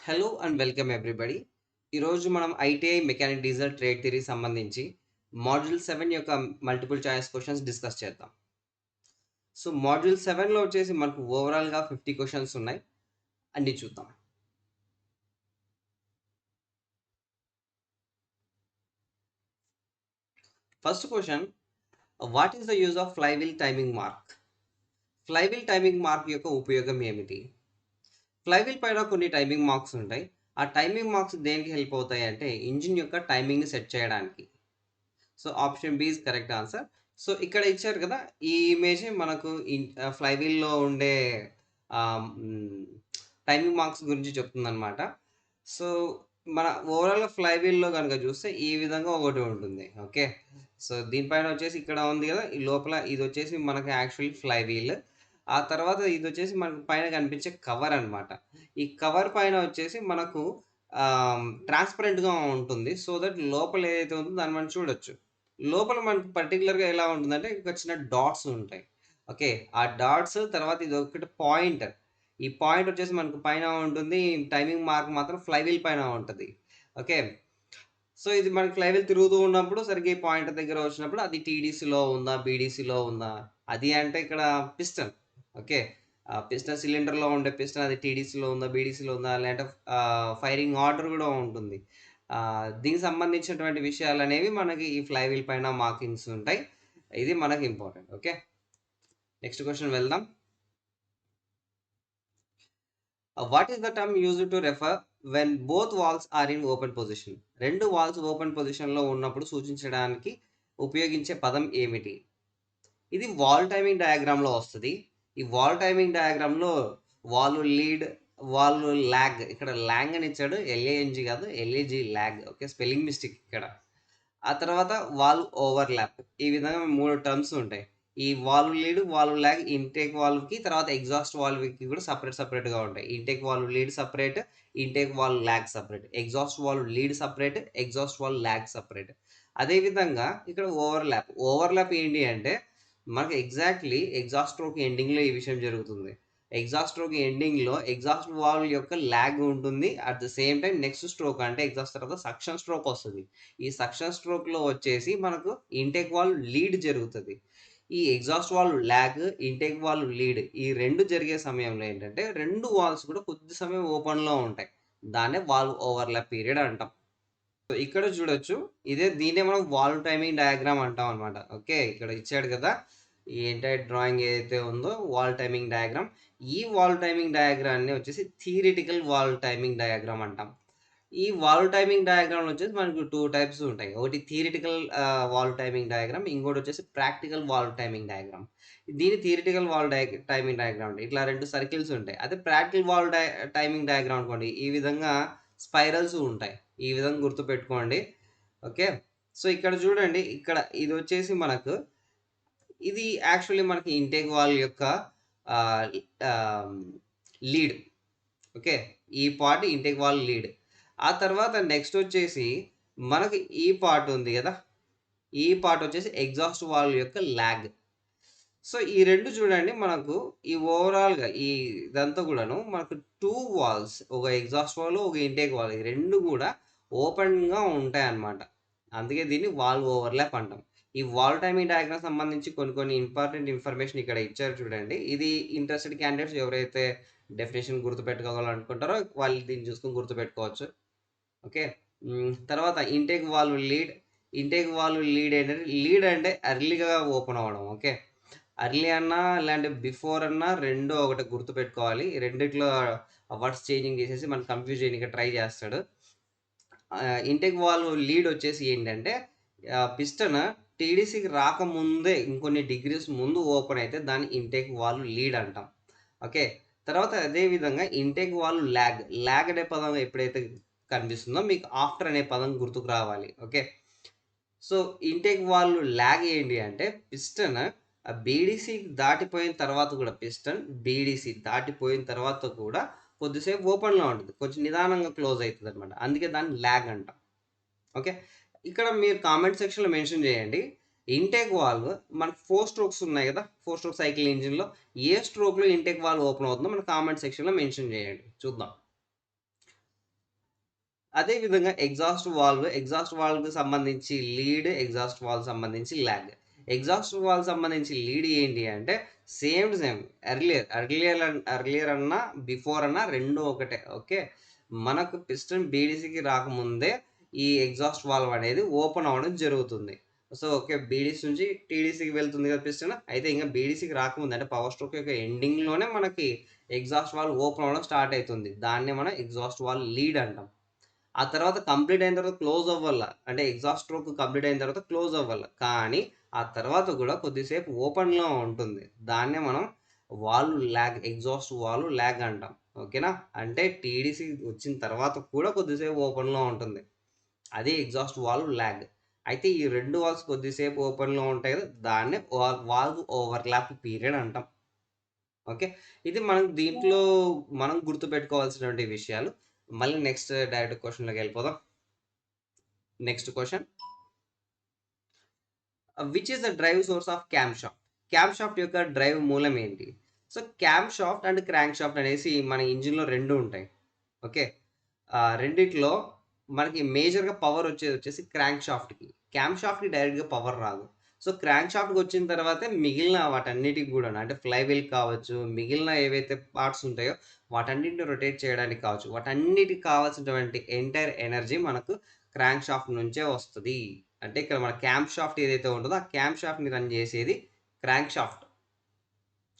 Hello and welcome everybody. ఈరోజు మనం ITI mechanic diesel trade theory సంబంధించి మాడ్యూల్ 7 యొక్క మల్టిపుల్ చాయిస్ క్వశ్చన్స్ డిస్కస్ చేద్దాం. సో మాడ్యూల్ 7లో వచ్చేసి మనకు ఓవరాల్గా 50 క్వశ్చన్స్ ఉన్నాయి. అన్ని చూద్దాం. First question, what is the use of flywheel timing mark? Flywheel timing mark యొక్క ఉపయోగం ఏమిటి? ఫ్లైవీల్ పైన కొన్ని టైమింగ్ మార్క్స్ ఉంటాయి. ఆ టైమింగ్ మార్క్స్ దేనికి హెల్ప్ అవుతాయి అంటే ఇంజిన్ యొక్క టైమింగ్ని సెట్ చేయడానికి. So option B is correct answer. So ఇక్కడ ఇచ్చారు కదా, ఈ ఇమేజ్ మనకు ఫ్లైవీల్లో ఉండే టైమింగ్ మార్క్స్ గురించి చెప్తుందన్నమాట. సో మన ఓవరాల్గా ఫ్లైవీల్లో కనుక చూస్తే ఈ విధంగా ఒకటి ఉంటుంది. ఓకే, సో దీనిపైన వచ్చేసి ఇక్కడ ఉంది కదా, ఈ లోపల ఇది వచ్చేసి మనకి యాక్చువల్లీ ఫ్లైవీల్. ఆ తర్వాత ఇది వచ్చేసి మనకు పైన కనిపించే కవర్ అనమాట. ఈ కవర్ పైన వచ్చేసి మనకు ట్రాన్స్పరెంట్గా ఉంటుంది. సో దట్ లోపల ఏదైతే ఉందో దాన్ని మనం చూడొచ్చు. లోపల మనకు పర్టికులర్గా ఎలా ఉంటుందంటే ఒక చిన్న డాట్స్ ఉంటాయి. ఓకే, ఆ డాట్స్ తర్వాత ఇది ఒకటి పాయింటర్. ఈ పాయింట్ వచ్చేసి మనకు పైన ఉంటుంది. టైమింగ్ మార్క్ మాత్రం ఫ్లైవీల్ పైన ఉంటుంది. ఓకే, సో ఇది మనకి ఫ్లైవీల్ తిరుగుతూ ఉన్నప్పుడు సరిగ్గా ఈ పాయింటర్ దగ్గర వచ్చినప్పుడు అది టీడీసీలో ఉందా, బీడీసీలో ఉందా, అది అంటే ఇక్కడ పిస్టన్. ఓకే, పిస్టన్ సిలిండర్లో ఉండే పిస్టన్ అది టీడీసీలో ఉందా, బీడీసీలో ఉందా, లేదంటే ఫైరింగ్ ఆర్డర్ కూడా ఉంటుంది. దీనికి సంబంధించినటువంటి విషయాలు అనేవి మనకి ఈ ఫ్లైవీల్ పైన మార్కింగ్స్ ఉంటాయి. ఇది మనకి ఇంపార్టెంట్. ఓకే, నెక్స్ట్ క్వశ్చన్ వెళ్దాం. What is the term used to refer when both valves are in open position? రెండు వాల్స్ ఓపెన్ పొజిషన్లో ఉన్నప్పుడు సూచించడానికి ఉపయోగించే పదం ఏమిటి? ఇది వాల్ టైమింగ్ డయాగ్రామ్లో వస్తుంది. ఈ వాల్ టైమింగ్ డయాగ్రామ్లో వాల్ లీడ్, వాల్ ల్యాగ్, ఇక్కడ ల్యాంగ్ అని ఇచ్చాడు, ఎల్ఏఎన్జి కాదు, LAG lag. Okay, spelling mistake ఇక్కడ. ఆ తర్వాత వాల్వ్ ఓవర్లాప్. ఈ విధంగా 3 టర్మ్స్ ఉంటాయి. ఈ valve lead, valve lag, intake వాల్వ్కి తర్వాత ఎగ్జాస్ట్ వాల్వ్కి కూడా సపరేట్గా ఉంటాయి. Intake valve lead separate, intake valve lag separate, exhaust valve lead separate, exhaust valve lag separate. అదేవిధంగా ఇక్కడ ఓవర్లాప్ ఏంటి అంటే మనకి ఎగ్జాక్ట్లీ ఎగ్జాస్ట్ స్ట్రోక్ ఎండింగ్లో ఈ విషయం జరుగుతుంది. ఎగ్జాస్ట్ స్ట్రోక్ ఎండింగ్లో ఎగ్జాస్ట్ వాల్వ్ యొక్క ల్యాగ్ ఉంటుంది. At the same time next stroke అంటే ఎగ్జాస్ట్ తర్వాత సక్షన్ స్ట్రోక్ వస్తుంది. ఈ సక్షన్ స్ట్రోక్లో వచ్చేసి మనకు ఇంటేక్ వాల్వ్ లీడ్ జరుగుతుంది. ఈ exhaust valve lag, intake valve lead ఈ రెండు జరిగే సమయంలో ఏంటంటే రెండు వాల్వ్స్ కూడా కొద్ది సమయం ఓపెన్లో ఉంటాయి. దాన్నే వాల్వ్ ఓవర్లాప్ పీరియడ్ అంటాం. సో ఇక్కడ చూడొచ్చు, దీన్నే మనం వాల్వ్ టైమింగ్ డయాగ్రామ్ అంటాం అనమాట. ఓకే, ఇక్కడ ఇచ్చాడు కదా, ఈ ఎంటైర్ డ్రాయింగ్ ఏదైతే ఉందో వాల్ టైమింగ్ డయాగ్రామ్. ఈ వాల్ టైమింగ్ డయాగ్రామ్ని వచ్చేసి థియరిటికల్ వాల్ టైమింగ్ డయాగ్రామ్ అంటాం. ఈ వాల్వ్ టైమింగ్ డయాగ్రామ్ వచ్చేసి మనకు 2 టైప్స్ ఉంటాయి. ఒకటి థియరిటికల్ వాల్వ్ టైమింగ్ డయాగ్రామ్, ఇంకోటి వచ్చేసి ప్రాక్టికల్ వాల్వ్ టైమింగ్ డయాగ్రామ్. దీని థియరిటికల్ వాల్వ్ టైమింగ్ డయాగ్రామ్ అంటే ఇట్లా 2 సర్కిల్స్ ఉంటాయి. అదే ప్రాక్టికల్ వాల్వ్ టైమింగ్ డయాగ్రామ్ అనుకోండి, ఈ విధంగా స్పైరల్స్ ఉంటాయి. ఈ విధంగా గుర్తుపెట్టుకోండి. ఓకే, సో ఇక్కడ చూడండి, ఇక్కడ ఇది వచ్చేసి మనకు ఇది యాక్చువల్లీ మనకి ఇంటేక్ వాల్వ్ యొక్క లీడ్. ఓకే, ఈ పార్ట్ ఇంటేక్ వాల్వ్ లీడ్. ఆ తర్వాత నెక్స్ట్ వచ్చేసి మనకి ఈ పార్ట్ ఉంది కదా, ఈ పార్ట్ వచ్చేసి ఎగ్జాస్ట్ వాల్వ్ యొక్క ల్యాగ్. సో ఈ రెండు చూడండి, మనకు ఈ ఓవరాల్గా ఇదంతా కూడాను మనకు 2 వాల్స్, ఒక ఎగ్జాస్ట్ వాల్వ్, ఒక ఇంటేక్ వాల్వ్, ఈ రెండు కూడా ఓపెన్గా ఉంటాయి అన్నమాట. అందుకే దీన్ని వాల్వ్ ఓవర్లాప్ అంటాం. ఈ వాల్వ్ టైమింగ్ డయాగ్రామ్ సంబంధించి కొన్ని ఇంపార్టెంట్ ఇన్ఫర్మేషన్ ఇక్కడ ఇచ్చారు చూడండి. ఇది ఇంట్రెస్టెడ్ క్యాండిడేట్స్ ఎవరైతే డెఫినేషన్ గుర్తుపెట్టుకోవాలనుకుంటారో వాళ్ళు దీన్ని చూసుకొని గుర్తుపెట్టుకోవచ్చు. ఓకే, తర్వాత intake valve lead. Intake valve lead ఏంటంటే, లీడ్ అంటే ఎర్లీగా ఓపెన్ అవ్వడం. ఓకే, అర్లీ అన్నా లేదంటే బిఫోర్ అన్నా రెండో ఒకటి గుర్తుపెట్టుకోవాలి. రెండిట్లో వర్డ్స్ చేంజింగ్ చేసేసి మనకు కన్ఫ్యూజ్ చేయడానికి ట్రై చేస్తాడు. ఇంటేక్ వాల్వ్ లీడ్ వచ్చేసి ఏంటంటే పిస్టన్ టీడీసీకి రాకముందే ఇంకొన్ని డిగ్రీస్ ముందు ఓపెన్ అయితే దాన్ని ఇంటేక్ వాల్వ్ లీడ్ అంటాం. ఓకే, తర్వాత అదేవిధంగా ఇంటేక్ వాల్వ్ ల్యాగ్ అనే పదం ఎప్పుడైతే కనిపిస్తుందో మీకు ఆఫ్టర్ అనే పదం గుర్తుకు రావాలి. Okay, so intake valve lag ఏంటి అంటే పిస్టన్ బీడీసీ దాటిపోయిన తర్వాత కూడా, పిస్టన్ బీడీసీ దాటిపోయిన తర్వాత కూడా కొద్దిసేపు ఓపెన్లో ఉంటుంది, కొంచెం నిదానంగా క్లోజ్ అవుతుంది అనమాట. అందుకే దాన్ని ల్యాగ్ అంటాం. ఓకే, ఇక్కడ మీరు కామెంట్ సెక్షన్లో మెన్షన్ చేయండి, ఇంటేక్ వాల్వ్ మనకు 4 స్ట్రోక్స్ ఉన్నాయి కదా, 4 స్ట్రోక్ సైకిల్ ఇంజిన్లో ఏ స్ట్రోక్లో ఇంటేక్ వాల్వ్ ఓపెన్ అవుతుందో మన కామెంట్ సెక్షన్లో మెన్షన్ చేయండి, చూద్దాం. అదే విధంగా ఎగ్జాస్ట్ వాల్వ్‌కి సంబంధించి లీడ్, ఎగ్జాస్ట్ వాల్వ్ సంబంధించి లాగ్. ఎగ్జాస్ట్ వాల్వ్ సంబంధించి లీడ్ ఏంటి అంటే సేమ్ టు సేమ్ ఎర్లియర్ అన్నా, బిఫోర్ అన్నా 2 ఒకటే. ఓకే. మనకు పిస్టన్ బీడీసీకి రాకముందే ఈ ఎగ్జాస్ట్ వాల్వ్ అనేది ఓపెన్ అవ్వడం జరుగుతుంది. So, okay. బీడీసీ నుంచి టీడీసీకి వెళ్తుంది కదా పిస్టన్. అయితే ఇంక బీడీసీకి రాకముందు అంటే పవర్ స్ట్రోక్ యొక్క ఎండింగ్‌లోనే మనకి ఎగ్జాస్ట్ వాల్వ్ ఓపెన్ అవ్వడం స్టార్ట్ అయితుంది. దాన్నే మనం ఎగ్జాస్ట్ వాల్వ్ లీడ్ అంటాం. ఆ తర్వాత కంప్లీట్ అయిన తర్వాత క్లోజ్ అవ్వాల. అంటే ఎగ్జాస్ట్ స్ట్రోక్ కంప్లీట్ అయిన తర్వాత క్లోజ్ అవ్వాల. కానీ ఆ తర్వాత కూడా కొద్దిసేపు ఓపెన్‌లో ఉంటుంది. దాన్నే మనం ఎగ్జాస్ట్ వాల్వ్ లాగ్ అంటాం. ఓకేనా? అంటే టీడీసీ వచ్చిన తర్వాత కూడా కొద్దిసేపు ఓపెన్‌లో ఉంటుంది. అదే ఎగ్జాస్ట్ వాల్వ్ లాగ్. అయితే ఈ 2 వాల్వ్స్ కొద్దిసేపు ఓపెన్‌లో ఉంటాయి కదా! దాన్నే వాల్వ్ ఓవర్‌లాప్ పీరియడ్ అంటాం. ఓకే. ఇది దీంట్లో మనం గుర్తుపెట్టుకోవాల్సినటువంటి విషయాలు. మళ్ళీ నెక్స్ట్ డైరెక్ట్ క్వెషన్‌లోకెళ్ళిపోదాం. Next question. Which is the drive source of cam shaft? Cam shaft యొక్క డ్రైవ్ మూలం ఏంటి? So, cam shaft and crank shaft అనేసి మన ఇంజిన్‌లో 2 ఉంటాయి. ఓకే. రెండిట్లో మనకి మేజర్‌గా పవర్ వచ్చేసి క్రాంక్ షాఫ్ట్‌కి. క్యామ్ షాఫ్ట్‌కి డైరెక్ట్‌గా పవర్ రాదు. సో, క్రాంక్ షాఫ్ట్‌కి వచ్చిన తర్వాతే మిగిలిన వాటన్నిటికి గూడాను అంటే ఫ్లై వీల్ కావచ్చు, మిగిలిన ఏవైతే పార్ట్స్ ఉంటాయో వాటన్నిటిని రొటేట్ చేయడానికి కావచ్చు. వాటన్నిటికి కావాల్సినటువంటి ఎంటైర్ ఎనర్జీ మనకు క్రాంక్ షాఫ్ట్ నుంచే వస్తది. అంటే ఇక్కడ మన క్యామ్ షాఫ్ట్ ఏదైతే ఉంటదో ఆ క్యామ్ షాఫ్ట్‌ని రన్ చేసేది క్రాంక్ షాఫ్ట్.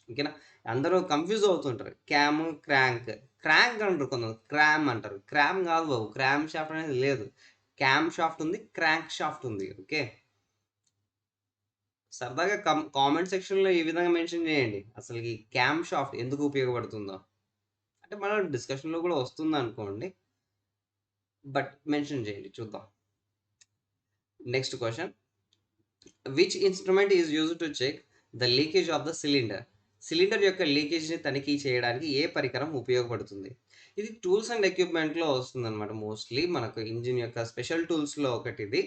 ఓకేనా? అందరూ కన్‌ఫ్యూజ్ అవుతుంటారు. క్రాంక్. క్రాంక్ అంటారు కొంతమంది. క్రామ్ అంటారు. క్రామ్ కాదు బాబు. క్రామ్ షాఫ్ట్ అనేది లేదు. క్యామ్ షాఫ్ట్ ఉంది. క్రాంక్ షాఫ్ట్ ఉంది. ఓకే. సరదాగా కామెంట్ సెక్షన్‌లో ఈ విధంగా మెన్షన్ చేయండి. అసలు ఈ క్యామ్ షాఫ్ట్ ఎందుకు ఉపయోగపడుతుందో. అంటే మన డిస్కషన్‌లో కూడా వస్తుందనుకోండి. బట్ మెన్షన్ చేయండి చూద్దాం. Next question. Which instrument is used to check the leakage of the cylinder? Cylinder యొక్క లీకేజ్‌ని తనిఖీ చేయడానికి ఏ పరికరం ఉపయోగపడుతుంది? ఇది టూల్స్ అండ్ ఎక్విప్‌మెంట్‌లో వస్తుందనమాట మోస్ట్‌లీ. మనకు ఇంజిన్ యొక్క స్పెషల్ టూల్స్‌లో ఒకటిది.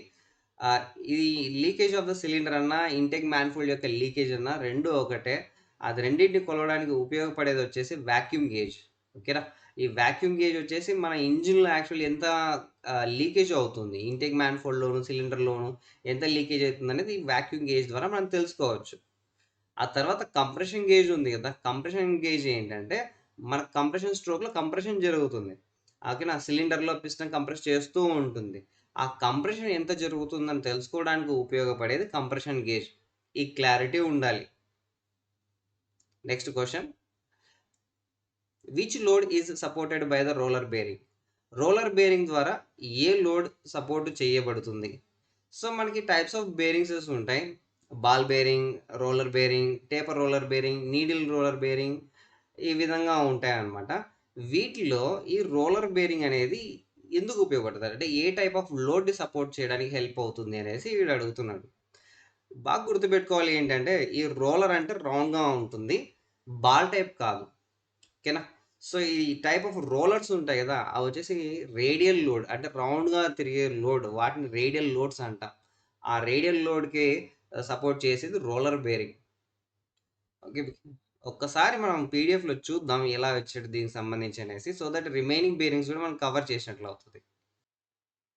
ఆహ్, ఇది లీకేజ్ ఆఫ్ ద సిలిండర్ అన్నా, ఇంటేక్ మానిఫోల్డ్ యొక్క లీకేజ్ అన్నా 2 ఒకటే. అది రెండిటిని కొలవడానికి ఉపయోగపడేదొచ్చేసి వాక్యూమ్ గేజ్. ఓకేనా? ఈ వాక్యూమ్ గేజ్ వచ్చేసి మన ఇంజిన్‌లో యాక్చువల్లీ ఎంత లీకేజ్ అవుతుంది. ఇంటేక్ మానిఫోల్డ్‌లోను, సిలిండర్‌లోను ఎంత లీకేజ్ అవుతుందనేది ఈ వాక్యూమ్ గేజ్ ద్వారా మనం తెలుసుకోవచ్చు. ఆ తర్వాత కంప్రెషన్ గేజ్ ఉంది కదా! కంప్రెషన్ గేజ్ ఏంటంటే, మన కంప్రెషన్ స్ట్రోక్‌లో కంప్రెషన్ జరుగుతుంది. ఓకేనా? సిలిండర్‌లో పిస్టన్ కంప్రెస్ చేస్తూ ఉంటుంది. ఆ కంప్రెషన్ ఎంత జరుగుతుందని తెలుసుకోవడానికి ఉపయోగపడేది కంప్రెషన్ గేజ్. ఈ క్లారిటీ ఉండాలి. Next question. Which load is supported by the roller bearing? Roller bearing ద్వారా ఏ లోడ్ సపోర్ట్ చేయబడుతుంది? సో, మనకి టైప్స్ ఆఫ్ బేరింగ్సెస్ ఉంటాయి. Ball bearing, roller bearing, taper roller bearing, needle roller bearing ఈ విధంగా ఉంటాయన్నమాట. వీటిలో ఈ రోలర్ బేరింగ్ అనేది ఎందుకు ఉపయోగపడతది? అంటే ఏ టైప్ ఆఫ్ లోడ్‌ని సపోర్ట్ చేయడానికి హెల్ప్ అవుతుంది అనేసి వీడు అడుగుతున్నాడు. బాగా గుర్తుపెట్టుకోవాలి ఏంటంటే, ఈ రోలర్ అంటే రౌండ్‌గా ఉంటుంది. బాల్ టైప్ కాదు. ఓకేనా? సో, ఈ టైప్ ఆఫ్ రోలర్స్ ఉంటాయి గదా! అవొచ్చేసి రేడియల్ లోడ్ అంటే రౌండ్‌గా తిరిగే లోడ్ వాటిని రేడియల్ లోడ్స్ అంటాం. ఆ రేడియల్ లోడ్‌కి సపోర్ట్ చేసేది రోలర్ బేరింగ్. ఓకే. ఒక్కసారి మనం పీడీఎఫ్‌లో చూద్దాం ఎలా వచ్చాడు దీనికి సంబంధించి అనేసి. సో దట్ రిమైనింగ్ బేరింగ్స్ కూడా మనం కవర్ చేసినట్లు అవుతది.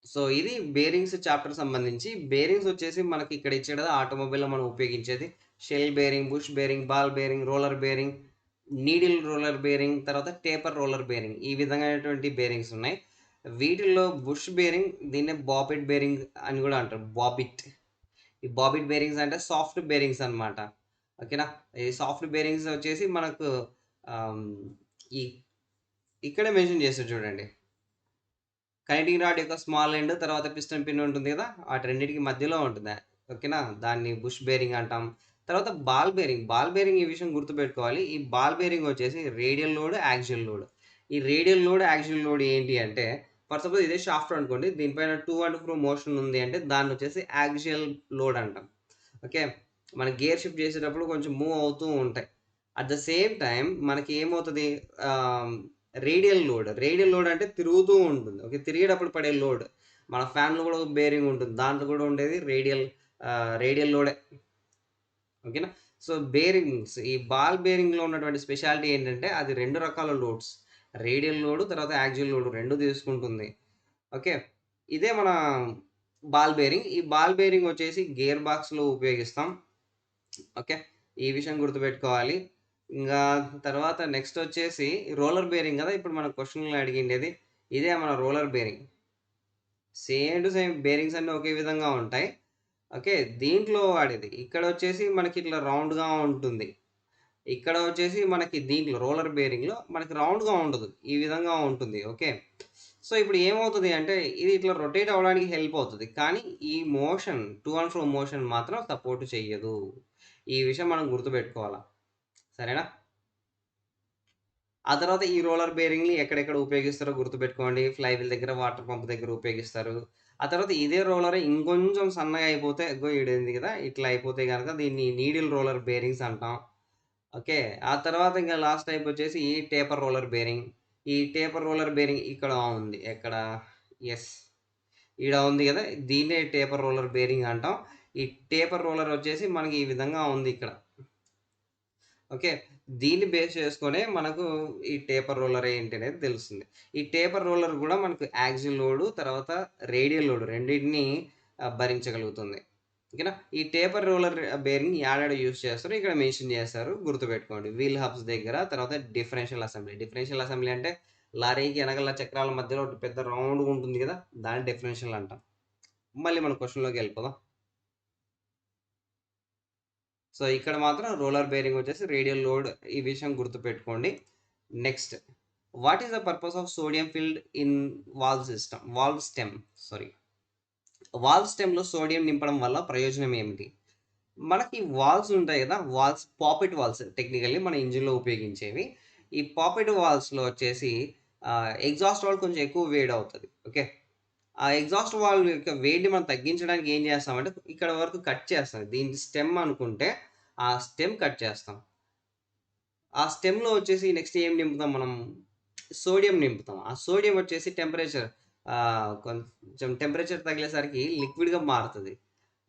సో, ఇది బేరింగ్స్ చాప్టర్ సంబంధించి. బేరింగ్స్ వచ్చేసి మనకి ఇక్కడ ఇచ్చాడు కదా! ఆటోమొబైల్‌లో మనం ఉపయోగించేది shell bearing, bush bearing, ball bearing, roller bearing, needle roller bearing, తర్వాత టేపర్ రోలర్ బేరింగ్. ఈ విధమైనటువంటి బేరింగ్స్ ఉన్నాయి. వీటిల్లో బుష్ బేరింగ్ దీన్నే బాబిట్ బేరింగ్ అని కూడా అంటారు. బాబిట్. ఈ బాబిట్ బేరింగ్స్ అంటే సాఫ్ట్ బేరింగ్స్ అన్నమాట. ఓకేనా? ఈ సాఫ్ట్ బేరింగ్స్ వచ్చేసి మనకు ఆహ్, ఈ ఇక్కడే మెన్షన్ చేసాడు చూడండి. కనెక్టింగ్ రాడ్ యొక్క స్మాల్ ఎండ్ తర్వాత పిస్టన్ పిన్ ఉంటుంది కదా! వాటి రెండిటికి మధ్యలో ఉంటుంది. ఓకేనా? దాన్ని బుష్ బేరింగ్ అంటాం. తర్వాత బాల్ బేరింగ్. బాల్ బేరింగ్ ఈ విషయం గుర్తుపెట్టుకోవాలి. ఈ బాల్ బేరింగ్ వచ్చేసి రేడియల్ లోడ్, యాక్సియల్ లోడ్. ఈ రేడియల్ లోడ్, యాక్సియల్ లోడ్ ఏంటి అంటే ఫర్ సపోజ్ ఇదే షాఫ్ట్ అనుకోండి. దీనిపైన టు అండ్ ఫ్రో మోషన్ ఉంది అంటే దాన్నొచ్చేసి యాక్సియల్ లోడ్ అంటాం. ఓకే. మనం గేర్ షిఫ్ట్ చేసేటప్పుడు కొంచెం మూవ్ అవుతూ ఉంటాయి. అట్ ద సేమ్ టైమ్ మనకి ఏమవుతది ఆహ్, రేడియల్ లోడ్ అంటే తిరుగుతూ ఉంటుంది. ఓకే. తిరిగేటప్పుడు పడే లోడ్. మన ఫ్యాన్‌లో కూడా ఒక బేరింగ్ ఉంటుంది. దాంట్లో కూడా ఉండేది రేడియల్ లోడే. ఓకేనా? సో, బేరింగ్స్ ఈ బాల్ బేరింగ్‌లో ఉన్నటువంటి స్పెషాలిటీ ఏంటంటే అది 2 రకాల లోడ్స్. రేడియల్ లోడ్ తర్వాత యాక్సియల్ లోడ్ 2 తీసుకుంటుంది. ఓకే. ఇదే మన బాల్ బేరింగ్. ఈ బాల్ బేరింగ్ వచ్చేసి గేర్ బాక్స్‌లో ఉపయోగిస్తాం. ఓకే. ఈ విషయం గుర్తుపెట్టుకోవాలి. ఇంగా తర్వాత నెక్స్ట్ వచ్చేసి రోలర్ బేరింగ్ గదా! ఇప్పుడు మన క్వెషన్‌లో అడిగిండేది. ఇదే మన roller bearing. Same to same bearings అన్నీ ఒకే విధంగా ఉంటాయి. ఓకే. దీంట్లో వాడేది. ఇక్కడొచ్చేసి మనకి ఇట్లా రౌండ్‌గా ఉంటుంది. ఇక్కడ వచ్చేసి మనకి దీంట్లో రోలర్ బేరింగ్‌లో మనకి రౌండ్‌గా ఉండదు. ఈ విధంగా ఉంటుంది. ఓకే. సో, ఇప్పుడు ఏమవుతది అంటే ఇది ఇట్లా రొటేట్ అవ్వడానికి హెల్ప్ అవుతది. కానీ ఈ motion to and fro motion మాత్రం సపోర్ట్ చెయ్యదు. ఈ విషయం మనం గుర్తుపెట్టుకోవాలా. సరేనా? ఆ తర్వాత ఈ రోలర్ బేరింగ్‌ని ఎక్కడెక్కడ ఉపయోగిస్తారో గుర్తుపెట్టుకోండి. ఫ్లై వీల్ దగ్గర, వాటర్ పంప్ దగ్గర ఉపయోగిస్తారు. ఆ తర్వాత ఇదే రోలర్ ఇంకొంచెం సన్నగా అయిపోతే ఇగో ఈడుంది కదా! ఇట్లా అయిపోతే గనక దీన్ని నీడిల్ రోలర్ బేరింగ్స్ అంటాం. ఓకే. ఆ తర్వాత ఇంక లాస్ట్ టైప్ వచ్చేసి ఈ టేపర్ రోలర్ బేరింగ్. ఈ టేపర్ రోలర్ బేరింగ్ ఇక్కడ ఉంది. ఎక్కడ? యెస్. ఈడ ఉంది గదా! దీన్నే టేపర్ రోలర్ బేరింగ్ అంటాం. ఈ టేపర్ రోలర్ వచ్చేసి మనకి ఈ విధంగా ఉంది ఇక్కడ. ఓకే. దీన్ని బేస్ చేసుకొనే మనకు ఈ టేపర్ రోలర్ ఏంటి అనేది తెలుస్తుంది. ఈ టేపర్ రోలర్ గూడా మనకు యాక్సిల్ లోడ్, తర్వాత రేడియల్ లోడ్ రెండిటిని భరించగలుగుతుంది. ఓకేనా? ఈ టేపర్ రోలర్ బేరింగ్ యాడాడ యూజ్ చేస్తారో ఇక్కడ మెన్షన్ చేశారు. గుర్తుపెట్టుకోండి. వీల్ హబ్స్ దగ్గర, తర్వాత డిఫరెన్షియల్ అసెంబ్లీ. డిఫరెన్షియల్ అసెంబ్లీ అంటే లారీకి ఎనకాల చక్రాల మధ్యలో ఒకటి పెద్ద రౌండ్‌గా ఉంటుంది గదా! దాన్ని డిఫరెన్షియల్ అంటాం. మళ్ళీ మన క్వెషన్‌లోకెళ్ళిపోదాం. సో, ఇక్కడ మాత్రం రోలర్ బేరింగ్ వచ్చేసి రేడియల్ లోడ్ ఈ విషయం గుర్తుపెట్టుకోండి. Next what is the purpose of sodium filled in valve system? Valve stem sorry. Valve స్టెమ్‌లో సోడియం నింపడం వల్ల ప్రయోజనం ఏమిటి? మనకి వాల్వ్స్ ఉంటాయి గదా! వాల్వ్స్ పాపెట్ వాల్వ్స్ టెక్నికల్లీ మన ఇంజిన్‌లో ఉపయోగించేవి. ఈ పాపెట్ వాల్వ్స్‌లో వచ్చేసి ఎగ్జాస్ట్ వాల్వ్ కొంచెం ఎక్కువ వేడవుతది. ఓకే. ఆ ఎగ్జాస్ట్ వాల్వ్ యొక్క వేడిని మనం తగ్గించడానికి ఏం చేస్తామంటే, ఇక్కడ వరకు కట్ చేస్తాం. దీన్ని స్టెమ్ అనుకుంటే, ఆ స్టెమ్ కట్ చేస్తాం. ఆ స్టెమ్‌లో వచ్చేసి నెక్స్ట్ ఏం నింపుతాం మనం? సోడియం నింపుతాం. ఆ సోడియం వచ్చేసి కొంచెం టెంపరేచర్ తగిలేసరికి లిక్విడ్‌గా మారుతది.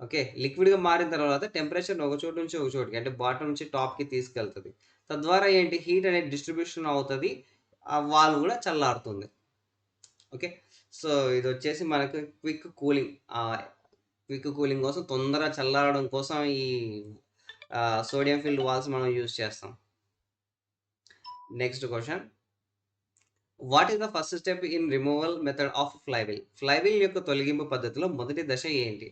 ఓకే. లిక్విడ్‌గా మారిన తర్వాత టెంపరేచర్‌ని ఒక చోటు నుంచి ఒక చోటుకి అంటే బాటమ్ నుంచి టాప్‌కి తీసుకెళ్తది. తద్వారా ఏంటి హీట్ అనేది డిస్ట్రిబ్యూషన్ అవుతది. ఆ వాల్వ్ గూడా చల్లారుతుంది. ఓకే. సో, ఇదొచ్చేసి మనకు క్విక్ కూలింగ్ కోసం తొందరగా చల్లారడం కోసం ఈ సోడియం ఫిల్డ్ వాల్వ్స్ మనం యూజ్ చేస్తాం. Next question. What is the first step in removal method of flywheel? Flywheel యొక్క తొలగింపు పద్ధతిలో మొదటి దశ ఏంటి?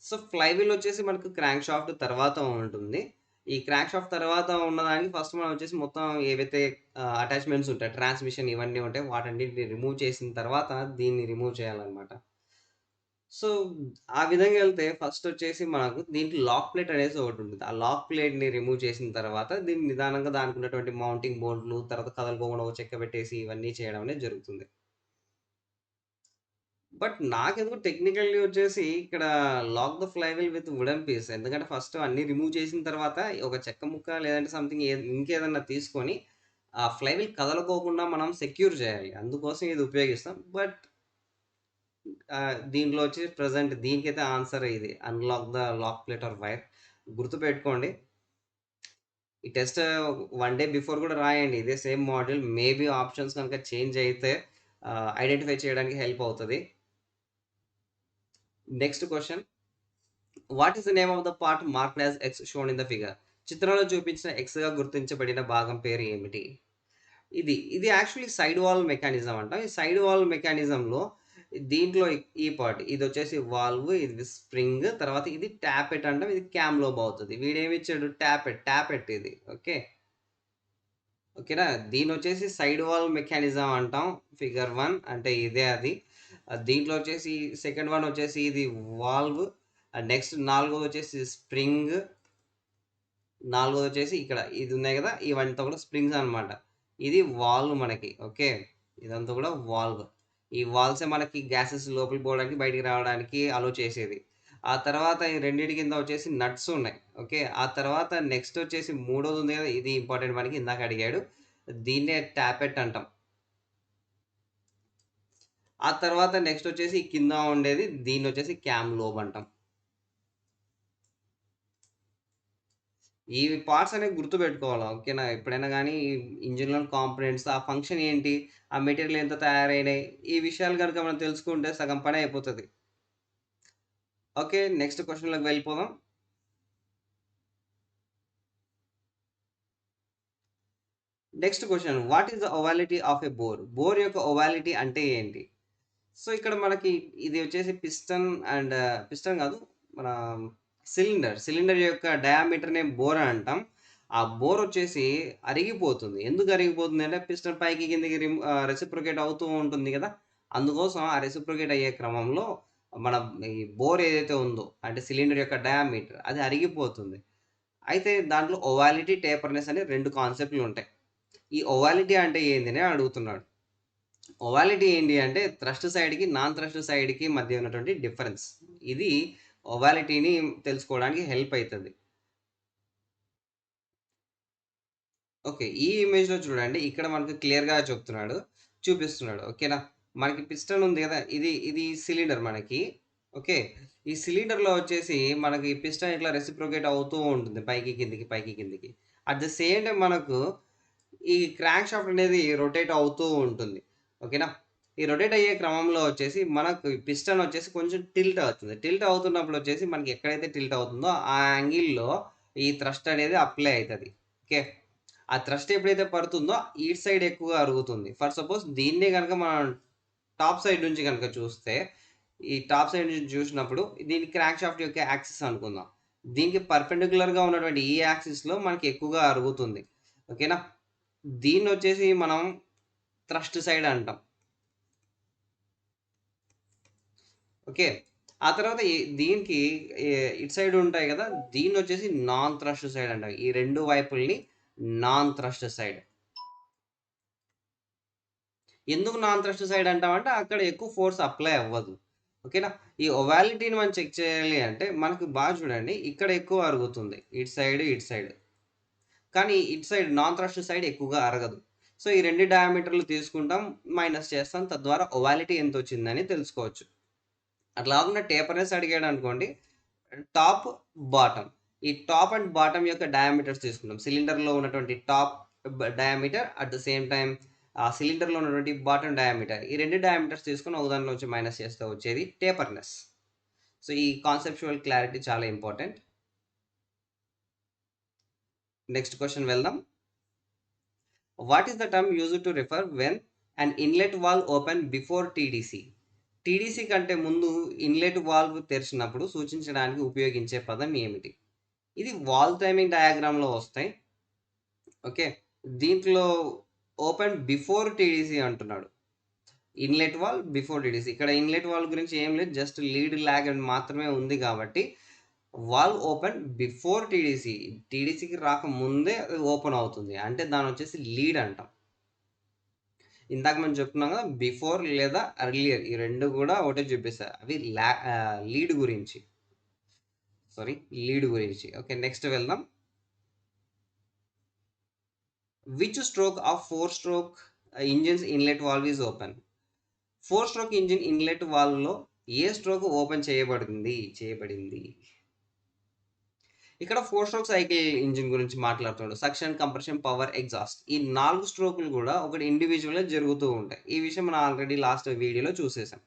సో, ఫ్లైవీల్ వచ్చేసి మనకు క్రాంక్ షాఫ్ట్ తర్వాత ఉంటుంది. ఈ క్రాంక్ షాఫ్ట్ తర్వాత ఉన్నదానికి ఫస్ట్ మనం వచ్చేసి మొత్తం ఏవైతే అటాచ్‌మెంట్స్ ఉంటాయి, ట్రాన్స్‌మిషన్ ఇవన్నీ ఉంటాయి. వాటన్నిటిని రిమూవ్ చేసిన తర్వాత దీన్ని రిమూవ్ చేయాలన్నమాట. సో, ఆ విధంగా ఎళ్తే ఫస్టొచ్చేసి మనకు దీంట్లో లాక్ ప్లేట్ అనేసి ఒకటుంటది. ఆ లాక్ ప్లేట్‌ని రిమూవ్ చేసిన తర్వాత దీన్ని నిదానంగా దానికున్నటువంటి మౌంటింగ్ బోల్ట్‌లు, తర్వాత కదలకోకుండా ఒక చెక్క పెట్టేసి ఇవన్నీ చేయడం అనేది జరుగుతుంది. బట్ నాకెందుకో టెక్నికల్లీ వచ్చేసి ఇక్కడ lock the flywheel with wooden piece. ఎందుకంటే ఫస్ట్ అన్నీ రిమూవ్ చేసిన తర్వాత ఒక చెక్క ముక్క లేదంటే సంథింగ్ ఇంకేదన్నా తీసుకొని ఆ ఫ్లైవీల్ కదలకోకుండా మనం సెక్యూర్ చేయాలి. అందుకోసం ఇది ఉపయోగిస్తాం. బట్ దీంట్లో వచ్చి ప్రెజెంట్ దీనికైతే ఆన్సర్ ఇది. Unlock the lock plate or wire. గుర్తుపెట్టుకోండి. ఈ టెస్ట్ 1 డే బిఫోర్ కూడా రాయండి. ఇదే సేమ్ మాడ్యూల్. మేబీ ఆప్షన్స్ కనుక చేంజ్ అయితే ఐడెంటిఫై చేయడానికి హెల్ప్ అవుతది. Next question. What is the name of the part marked as X shown in the figure? చిత్రంలో చూపించిన ఎక్స్‌గా గుర్తించబడిన భాగం పేరు ఏమిటి? ఇది యాక్చువల్లీ సైడ్ వాల్వ్ మెకానిజం అంట. ఈ సైడ్ వాల్వ్ మెకానిజంలో దీంట్లో ఈ పార్ట్ ఇదొచ్చేసి వాల్వ్, ఇది స్ప్రింగ్, తర్వాత ఇది టాపెట్ అంటాం. ఇది క్యామ్ లోబ్ అవుతది. వీడేమిచ్చాడు టాపెట్ ఇది. ఓకే. ఓకేనా? దీన్నొచ్చేసి సైడ్ వాల్వ్ మెకానిజం అంటాం. ఫిగర్ 1 అంటే ఇదే అది. దీంట్లో వచ్చేసి సెకండ్ వన్ వచ్చేసి ఇది వాల్వ్. నెక్స్ట్ నాలుగోదొచ్చేసి స్ప్రింగ్. నాలుగోదొచ్చేసి ఇక్కడ ఇది ఉన్నాయి గదా! ఇవంతా కూడా స్ప్రింగ్స్ అన్నమాట. ఇది వాల్వ్ మనకి. ఓకే. ఇదంతా కూడా వాల్వ్. ఈ వాల్వ్సే మనకి గ్యాసెస్ లోపలికి పోవడానికి, బయటికి రావడానికి అలో చేసేది. ఆ తర్వాత ఈ రెండిటి కింద వచ్చేసి నట్స్ ఉన్నాయి. ఓకే. ఆ తర్వాత నెక్స్ట్ వచ్చేసి మూడోది ఉంది కదా! ఇది ఇంపార్టెంట్ మనకి ఇందాక అడిగాడు. దీన్నే టాపెట్ అంటాం. ఆ తర్వాత నెక్స్ట్ వచ్చేసి కింద ఉండేది దీన్నొచ్చేసి క్యామ్ లోబ్ అంటాం. ఈ పార్ట్స్ అనేవి గుర్తుపెట్టుకోవాలా. ఓకేనా? ఎప్పుడైనా గానీ ఇంజిన్‌లోని కాంపోనెంట్స్, ఆ ఫంక్షన్ ఏంటి? ఆ మెటీరియల్ ఎంత తయారైనాయి? ఈ విషయాలు గనుక మనం తెలుసుకుంటే సగం పనే అయిపోతది. ఓకే. నెక్స్ట్ క్వెషన్‌లోకి వెళ్ళిపోదాం. Next question. What is the ovality of a bore? Bore యొక్క ఒవాలిటీ అంటే ఏంటి? సో, ఇక్కడ మనకి ఇది వచ్చేసి పిస్టన్ అండ్ పిస్టన్ గాదు. మన సిలిండర్. సిలిండర్ యొక్క డయామీటర్‌నే బోర్ అని అంటాం. ఆ బోర్ వచ్చేసి అరిగిపోతుంది. ఎందుకు అరిగిపోతుంది అంటే పిస్టన్ పైకి కిందకి రెసిప్రొకేట్ అవుతూ ఉంటుంది గదా! అందుకోసం ఆ రెసిప్రొకేట్ అయ్యే క్రమంలో మన ఈ బోర్ ఏదైతే ఉందో అంటే సిలిండర్ యొక్క డయామీటర్ అది అరిగిపోతుంది. అయితే దాంట్లో ఒవాలిటీ, టేపర్‌నెస్ అనే 2 కాన్సెప్ట్‌లుంటాయి. ఈ ఒవాలిటీ అంటే ఏందని అడుగుతున్నాడు. ఒవాలిటీ ఏంటి అంటే థ్రస్ట్ సైడ్‌కి, నాన్ థ్రస్ట్ సైడ్‌కి మధ్య ఉన్నటువంటి డిఫరెన్స్. ఇది ఒవాలిటీని తెలుసుకోవడానికి హెల్ప్ అయితది. ఓకే. ఈ ఇమేజ్‌లో చూడండి. ఇక్కడ మనకు క్లియర్‌గా చెప్తున్నాడు. చూపిస్తున్నాడు. ఓకేనా? మనకి పిస్టన్ ఉంది గదా! ఇది సిలిండర్ మనకి. ఓకే. ఈ సిలిండర్‌లో వచ్చేసి మనకి పిస్టన్ ఇట్లా రెసిప్రొకేట్ అవుతూ ఉంటుంది. పైకి, కిందకి, పైకి, కిందకి. అట్ ద సేమ్ టైమ్ మనకు ఈ క్రాంక్ షాఫ్ట్ అనేది రొటేట్ అవుతూ ఉంటుంది. ఓకేనా? ఈ రొటేట్ అయ్యే క్రమంలో వచ్చేసి మనకు పిస్టన్ వచ్చేసి కొంచెం టిల్ట్ అవుతుంది. టిల్ట్ అవుతున్నప్పుడు వచ్చేసి మనకి ఎక్కడైతే టిల్ట్ అవుతుందో ఆ యాంగిల్‌లో ఈ థ్రస్ట్ అనేది అప్లై అయితది. ఓకే. ఆ థ్రస్ట్ ఎప్పుడైతే పడుతుందో ఈట్ సైడ్ ఎక్కువగా అరుగుతుంది. ఫర్ సపోజ్ దీన్నే గనక మనం టాప్ సైడ్ నుంచి గనక చూస్తే, ఈ టాప్ సైడ్ నుంచి చూసినప్పుడు దీన్ని క్రాంక్ షాఫ్ట్ యొక్క యాక్సిస్ అనుకుందాం. దీనికి పర్పెండిక్యులర్‌గా ఉన్నటువంటి ఈ యాక్సిస్‌లో మనకి ఎక్కువగా అరుగుతుంది. ఓకేనా? దీన్నొచ్చేసి మనం థ్రస్ట్ సైడ్ అంటాం. ఓకే. ఆ తర్వాత దీనికి ఎ ఇటు సైడ్ ఉంటాయి గదా! దీన్నొచ్చేసి నాన్ థ్రస్ట్ సైడ్ అంటాం. ఈ 2 వైపుల్ని నాన్ థ్రస్ట్ సైడ్. ఎందుకు నాన్ థ్రస్ట్ సైడ్ అంటామంటే అక్కడ ఎక్కువ ఫోర్స్ అప్లై అవ్వదు. ఓకేనా? ఈ ఒవాలిటీని మనం చెక్ చేయాలి అంటే మనకు బాగా చూడండి. ఇక్కడ ఎక్కువ అరుగుతుంది. ఇటు సైడ్, ఇటు సైడ్. కానీ ఇటు సైడ్ నాన్ థ్రస్ట్ సైడ్ ఎక్కువగా అరగదు. సో, ఈ 2 డయామీటర్‌లు తీసుకుంటాం. మైనస్ చేస్తాం. తద్వారా ఒవాలిటీ ఎంతొచ్చిందని తెలుసుకోవచ్చు. అట్లా కాకుండా టేపర్‌నెస్ అడిగాడనుకోండి టాప్, బాటమ్. ఈ టాప్ అండ్ బాటమ్ యొక్క డయామీటర్స్ తీసుకుంటాం. సిలిండర్‌లో ఉన్నటువంటి top diameter at the same time ఆ సిలిండర్‌లో ఉన్నటువంటి బాటమ్ డయామీటర్. ఈ 2 డయామీటర్స్ తీసుకొని ఒక దాంట్లోంచి మైనస్ చేస్తే వచ్చేది టేపర్‌నెస్. సో, ఈ కాన్సెప్చువల్ క్లారిటీ చాలా ఇంపార్టెంట్. నెక్స్ట్ క్వెషన్ వెళ్దాం. What is the term used to refer when an inlet valve open before TDC? TDC కంటే ముందు ఇన్లెట్ వాల్వ్ తెరిచినప్పుడు సూచించడానికి ఉపయోగించే పదం ఏమిటి? ఇది వాల్ టైమింగ్ డయాగ్రామ్‌లో వస్తాయి. ఓకే. దీంట్లో ఓపెన్ బిఫోర్ టీడీసీ అంటున్నాడు. Inlet valve, before TDC. ఇక్కడ ఇన్‌లెట్ వాల్వ్ గురించి ఏం లేదు. జస్ట్ లీడ్, లాగ్ అని మాత్రమే ఉంది కాబట్టి వాల్వ్ ఓపెన్ బిఫోర్ టీడీసీ. టీడీసీకి రాకముందే అది ఓపెన్ అవుతుంది. అంటే దాన్నొచ్చేసి లీడ్ అంటాం. ఇందాక మనం చెప్పుకున్నాం కదా! బిఫోర్ లేదా ఎర్లియర్ ఈ 2 కూడా ఒకటే చూపిస్తాయి. అవి లీడ్ గురించి. సారీ లీడ్ గురించి. ఓకే. నెక్స్ట్ వెళ్దాం. Which stroke of 4 stroke engines inlet valve is open? 4 stroke engine inlet వాల్వ్‌లో ఏ స్ట్రోక్ ఓపెన్ చేయబడింది? ఇక్కడ 4 స్ట్రోక్ సైకిల్ ఇంజిన్ గురించి మాట్లాడుతున్నాడు. Suction, compression, power, exhaust. ఈ 4 స్ట్రోకులు కూడా ఒకటి ఇండివిడ్యువల్‌గా జరుగుతూ ఉంటాయి. ఈ విషయం మనం ఆల్రెడీ లాస్ట్ వీడియోలో చూసేసాం.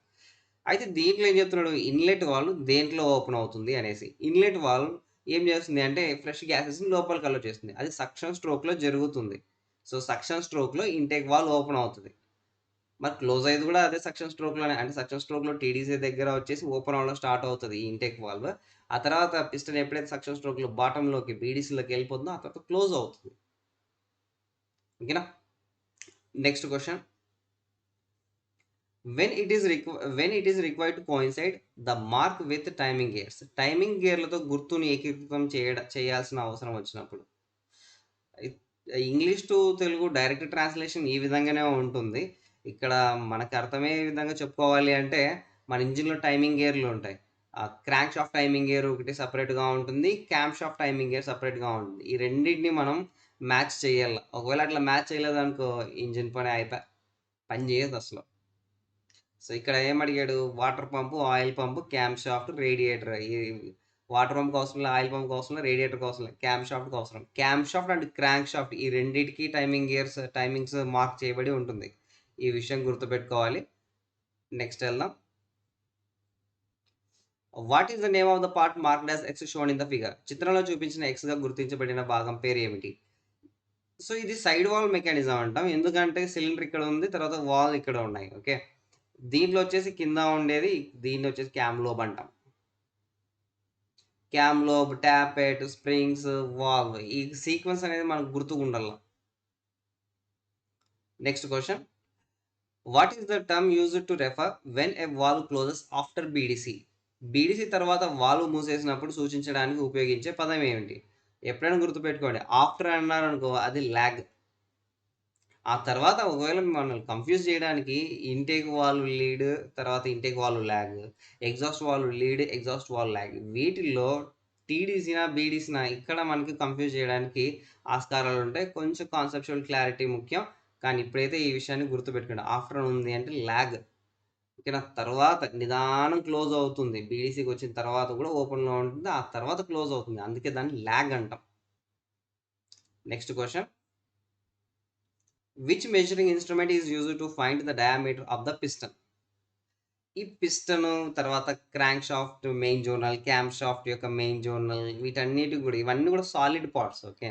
అయితే దీంట్లో ఏం చెప్తున్నాడు? ఇన్‌లెట్ వాల్వ్ దేంట్లో ఓపెన్ అవుతుంది అనేసి. ఇన్‌లెట్ వాల్వ్ ఏం చేస్తుంది అంటే ఫ్రెష్ గ్యాసెస్‌ని లోపలికి అలో చేస్తుంది. అది సక్షన్ స్ట్రోక్‌లో జరుగుతుంది. సో, సక్షన్ స్ట్రోక్‌లో ఇంటేక్ వాల్వ్ ఓపెన్ అవుతది. మరి క్లోజ్ అయ్యేది కూడా అదే సక్షన్ స్ట్రోక్‌లోనే. అంటే సక్షన్ స్ట్రోక్‌లో టీడీసీ దగ్గర వచ్చేసి ఓపెన్ అవ్వడం స్టార్ట్ అవుతది ఈ ఇంటేక్ వాల్వ్. ఆ తర్వాత పిస్టన్ ఎప్పుడైతే సక్షన్ స్ట్రోక్‌లో బాటమ్‌లోకి బీడీసీలోకి వెళ్ళిపోతుందో ఆ తర్వాత క్లోజ్ అవుతుంది. ఓకేనా? Next question. When it is required to coincide the mark with timing gears. Timing గేర్‌లతో గుర్తుని ఏకీకృతం చేయాల్సిన అవసరం వచ్చినప్పుడు. English to Telugu direct translation ఈ విధంగానే ఉంటుంది. ఇక్కడ మనకు అర్థమయ్యే విధంగా చెప్పుకోవాలి అంటే, మన ఇంజిన్‌లో టైమింగ్ గేర్‌లు ఉంటాయి. క్రాంక్ షాఫ్ట్ టైమింగ్ గేర్ ఒకటి సెపరేట్‌గా ఉంటుంది. క్యామ్ షాఫ్ట్ టైమింగ్ గేర్ సెపరేట్‌గా ఉంటుంది. ఈ రెండిటిని మనం మ్యాచ్ చేయాల. ఒకవేళ అట్లా మ్యాచ్ చేయలేదనుకో ఇంజిన్ పని పని చేయదసలు. సో, ఇక్కడ ఏమడిగాడు? వాటర్ పంపు, ఆయిల్ పంపు, క్యామ్ షాఫ్ట్, రేడియేటర్. వాటర్ పంప్కి అవసరం లేదు, ఆయిల్ పంప్కి అవసరం లేదు, రేడియేటర్కి అవసరం లేదు, క్యామ్ షాఫ్ట్కి అవసరం. Cam shaft and crank shaft ఈ రెండింటికి టైమింగ్స్ మార్క్ చేయబడి ఉంటుంది. ఈ విషయం గుర్తుపెట్టుకోవాలి. నెక్స్ట్ వెళ్దాం. What is the name of the part marked as X shown in the figure? చిత్రంలో చూపించిన ఎక్స్గా గుర్తించబడిన భాగం పేరు ఏమిటి? సో ఇది సైడ్ వాల్ మెకానిజం అంటాం. ఎందుకంటే సిలిండర్ ఇక్కడ ఉంది, తర్వాత వాల్ ఇక్కడ ఉన్నాయి. ఓకే, దీంట్లో వచ్చేసి కింద ఉండేది, దీన్ని వచ్చేసి క్యామ్ లోబ్ అంటాం. Cam lobe, tappet, springs, valve, ఈ సీక్వెన్స్ అనేది మనకు గుర్తుకుండాలి. Next question. What is the term used to refer when a valve closes after BDC? BDC తర్వాత వాల్వ్ మూసేసినప్పుడు సూచించడానికి ఉపయోగించే పదం ఏమిటి? ఎప్పుడైనా గుర్తుపెట్టుకోండి, ఆఫ్టర్ అన్నారనుకో అది ల్యాగ్. ఆ తర్వాత ఒకవేళ మనల్ని కన్ఫ్యూజ్ చేయడానికి ఇంటేక్ వాల్వ్ లీడ్, తర్వాత intake valve lag, exhaust valve lead, exhaust valve lag, వీటిల్లో టీడీసీనా బీడీసీనా ఇక్కడ మనకి కన్ఫ్యూజ్ చేయడానికి ఆస్కారాలు ఉంటాయి. కొంచెం కాన్సెప్చువల్ క్లారిటీ ముఖ్యం. కానీ ఇప్పుడైతే ఈ విషయాన్ని గుర్తుపెట్టుకోండి, ఆఫ్టర్ ఉంది అంటే ల్యాగ్. ఓకేనా, తర్వాత నిదానం క్లోజ్ అవుతుంది. బీడీసీకి వచ్చిన తర్వాత కూడా ఓపెన్లో ఉంటుంది, ఆ తర్వాత క్లోజ్ అవుతుంది, అందుకే దాన్ని ల్యాగ్ అంటాం. Next question. Which measuring instrument is used to find the diameter of the piston? ఈ పిస్టన్, తర్వాత crank shaft main zonal, cam shaft యొక్క మెయిన్ జోనల్, వీటన్నిటి కూడా ఇవన్నీ కూడా సాలిడ్ పార్ట్స్. ఓకే,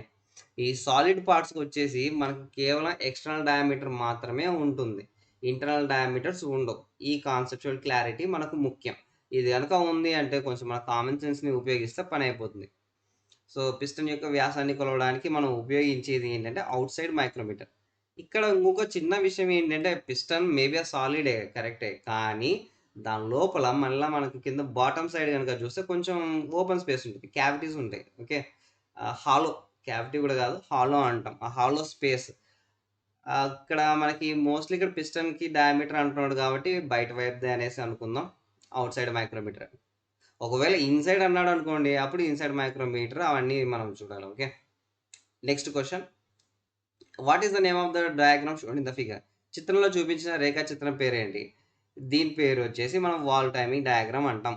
ఈ సాలిడ్ పార్ట్స్కి వచ్చేసి మనకు కేవలం ఎక్స్టర్నల్ డయామీటర్ మాత్రమే ఉంటుంది, ఇంటర్నల్ డయామీటర్స్ ఉండవు. ఈ కాన్సెప్చువల్ క్లారిటీ మనకు ముఖ్యం. ఇది కనుక ఉంది అంటే కొంచెం మన కామన్ సెన్స్ని ఉపయోగిస్తే పని అయిపోతుంది. సో పిస్టన్ యొక్క వ్యాసాన్ని కొలవడానికి మనం ఉపయోగించేది ఏంటంటే అవుట్ సైడ్ మైక్రోమీటర్. ఇక్కడ ఇంకొక చిన్న విషయం ఏంటంటే పిస్టన్ మేబీ సాలిడే కరెక్టే, కానీ దాని లోపల మళ్ళీ మనకి కింద బాటమ్ సైడ్ కనుక చూస్తే కొంచెం ఓపెన్ స్పేస్ ఉంటుంది, క్యావిటీస్ ఉంటాయి. ఓకే, హాలో, క్యావిటీ కూడా కాదు, హాలో అంటాం. ఆ హాలో స్పేస్ అక్కడ మనకి మోస్ట్లీ ఇక్కడ పిస్టన్కి డయామీటర్ అంటున్నాడు కాబట్టి బయట వైపుదే అనేసి అనుకుందాం, అవుట్ సైడ్ మైక్రోమీటర్. ఒకవేళ ఇన్సైడ్ అన్నాడు అనుకోండి, అప్పుడు ఇన్సైడ్ మైక్రోమీటర్, అవన్నీ మనం చూడాలి. Okay, next question. What is the name of the diagram shown in the figure? చిత్రంలో చూపించిన రేఖా చిత్రం పేరేంటి? దీని పేరు వచ్చేసి మనం వాల్ టైమింగ్ డయాగ్రామ్ అంటాం.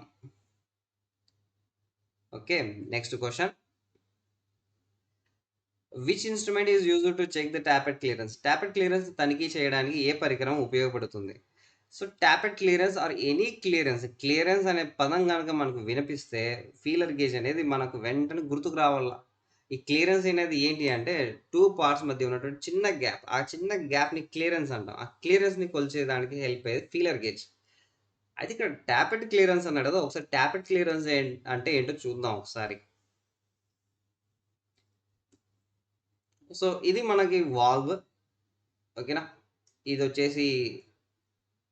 Okay, next question. Which instrument is used to check the tappet clearance? Tappet clearance తనిఖీ చేయడానికి ఏ పరికరం ఉపయోగపడుతుంది? So tappet clearance or any clearance అనే పదం కనుక మనకు వినిపిస్తే ఫీలర్ గేజ్ అనేది మనకు వెంటనే గుర్తుకు రావాల. ఈ క్లియరెన్స్ అనేది ఏంటి అంటే 2 పార్ట్స్ మధ్య ఉన్నటువంటి చిన్న గ్యాప్, ఆ చిన్న గ్యాప్ని క్లియరెన్స్ అంటాం. ఆ క్లియరెన్స్ని కొలిచేదానికి హెల్ప్ అయ్యేది ఫీలర్ గేజ్. అయితే ఇక్కడ ట్యాపెట్ క్లియరెన్స్ అన్నాడు కదా, ఒకసారి ట్యాపెట్ క్లియరెన్స్ అంటే ఏంటో చూద్దాం ఒకసారి. సో ఇది మనకి వాల్వ్. ఓకేనా, ఇది వచ్చేసి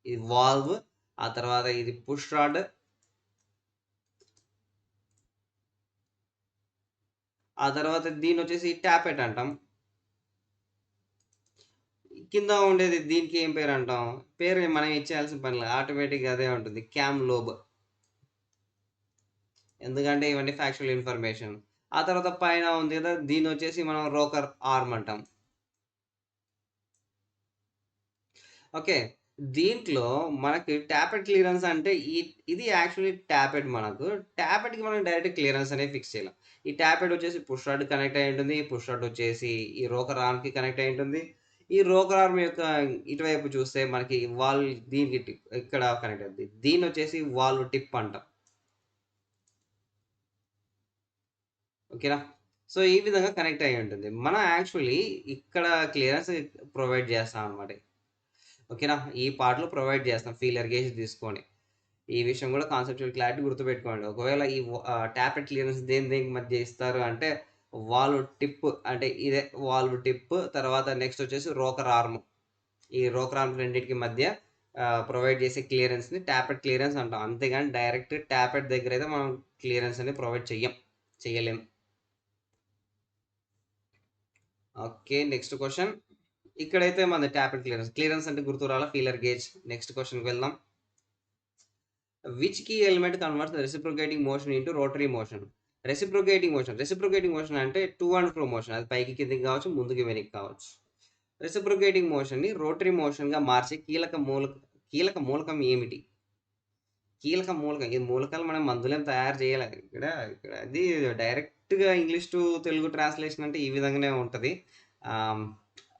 ఇది వాల్వ్, ఆ తర్వాత ఇది పుష్ రాడ్, ఆ తర్వాత దీని వచ్చేసి ట్యాపెట్ అంటాం. కింద ఉండేది దీనికి ఏం పేరు అంటాం? పేరు మనం ఇచ్చేయాల్సిన పని లేదు, ఆటోమేటిక్గా అదే ఉంటుంది, క్యామ్ లోబ్. ఎందుకంటే ఇవన్నీ ఫ్యాక్చువల్ ఇన్ఫర్మేషన్. ఆ తర్వాత పైన ఉంది కదా, దీని వచ్చేసి మనం రోకర్ ఆర్మ్ అంటాం. ఓకే, దీంట్లో మనకి ట్యాపెట్ క్లియరెన్స్ అంటే ఇది యాక్చువల్లీ ట్యాపెట్. మనకు ట్యాపెట్కి మనం డైరెక్ట్ క్లియరెన్స్ అనేది ఫిక్స్ చేయలేం. ఈ ట్యాపెట్ వచ్చేసి పుష్ రాడ్ కనెక్ట్ అయి ఉంటుంది, పుష్ రాడ్ వచ్చేసి ఈ రోకర్ ఆర్మ్కి కనెక్ట్ అయి ఉంటుంది. ఈ రోకర్ ఆర్మ్ యొక్క ఇటువైపు చూస్తే మనకి వాల్ దీనికి ఇక్కడ కనెక్ట్ అవుతుంది, దీని వచ్చేసి వాల్వ్ టిప్ అంటాం. ఓకేనా, సో ఈ విధంగా కనెక్ట్ అయి ఉంటుంది. మనం యాక్చువల్లీ ఇక్కడ క్లియరెన్స్ ప్రొవైడ్ చేస్తాం అనమాట. ఓకేనా, ఈ పార్ట్లో ప్రొవైడ్ చేస్తాం ఫీలర్ గేజ్ తీసుకొని. ఈ విషయం కూడా కాన్సెప్చువల్ క్లారిటీ గుర్తుపెట్టుకోండి. ఒకవేళ ఈ ట్యాపెట్ క్లియరెన్స్ దేనికి మధ్య ఇస్తారు అంటే వాల్వ్ టిప్, అంటే ఇదే వాల్వ్ టిప్, తర్వాత నెక్స్ట్ వచ్చేసి రోకర్ ఆర్మ్. ఈ రోకర్ ఆర్మ్ రెండింటికి మధ్య ప్రొవైడ్ చేసే క్లియరెన్స్ని ట్యాపెట్ క్లియరెన్స్ అంటాం. అంతేగాని డైరెక్ట్ ట్యాపెట్ దగ్గర అయితే మనం క్లియరెన్స్ అనేది ప్రొవైడ్ చేయలేం. Okay, next question. ఇక్కడైతే మన ట్యాపెట్ క్లియరెన్స్ అంటే గుర్తు రాలా, ఫీలర్ గేజ్. నెక్స్ట్ క్వశ్చన్కి వెళ్దాం. Which key element converts reciprocating motion into rotary motion? Reciprocating motion అంటే టు అండ్ ఫ్రో మోషన్, అది పైకి కిందకి కావచ్చు, ముందుకు వెనక్కి కావచ్చు. రెసిప్రొకేటింగ్ మోషన్ని రోటరీ మోషన్గా మార్చే కీలక మూలకం ఏమిటి? మూలకం. ఈ మూలకాలు మనం మందులేం తయారు చేయలే. ఇక్కడ ఇక్కడ అది డైరెక్ట్‌గా ఇంగ్లీష్ టు తెలుగు ట్రాన్స్‌లేషన్ అంటే ఈ విధంగానే ఉంటది. ఆహ్,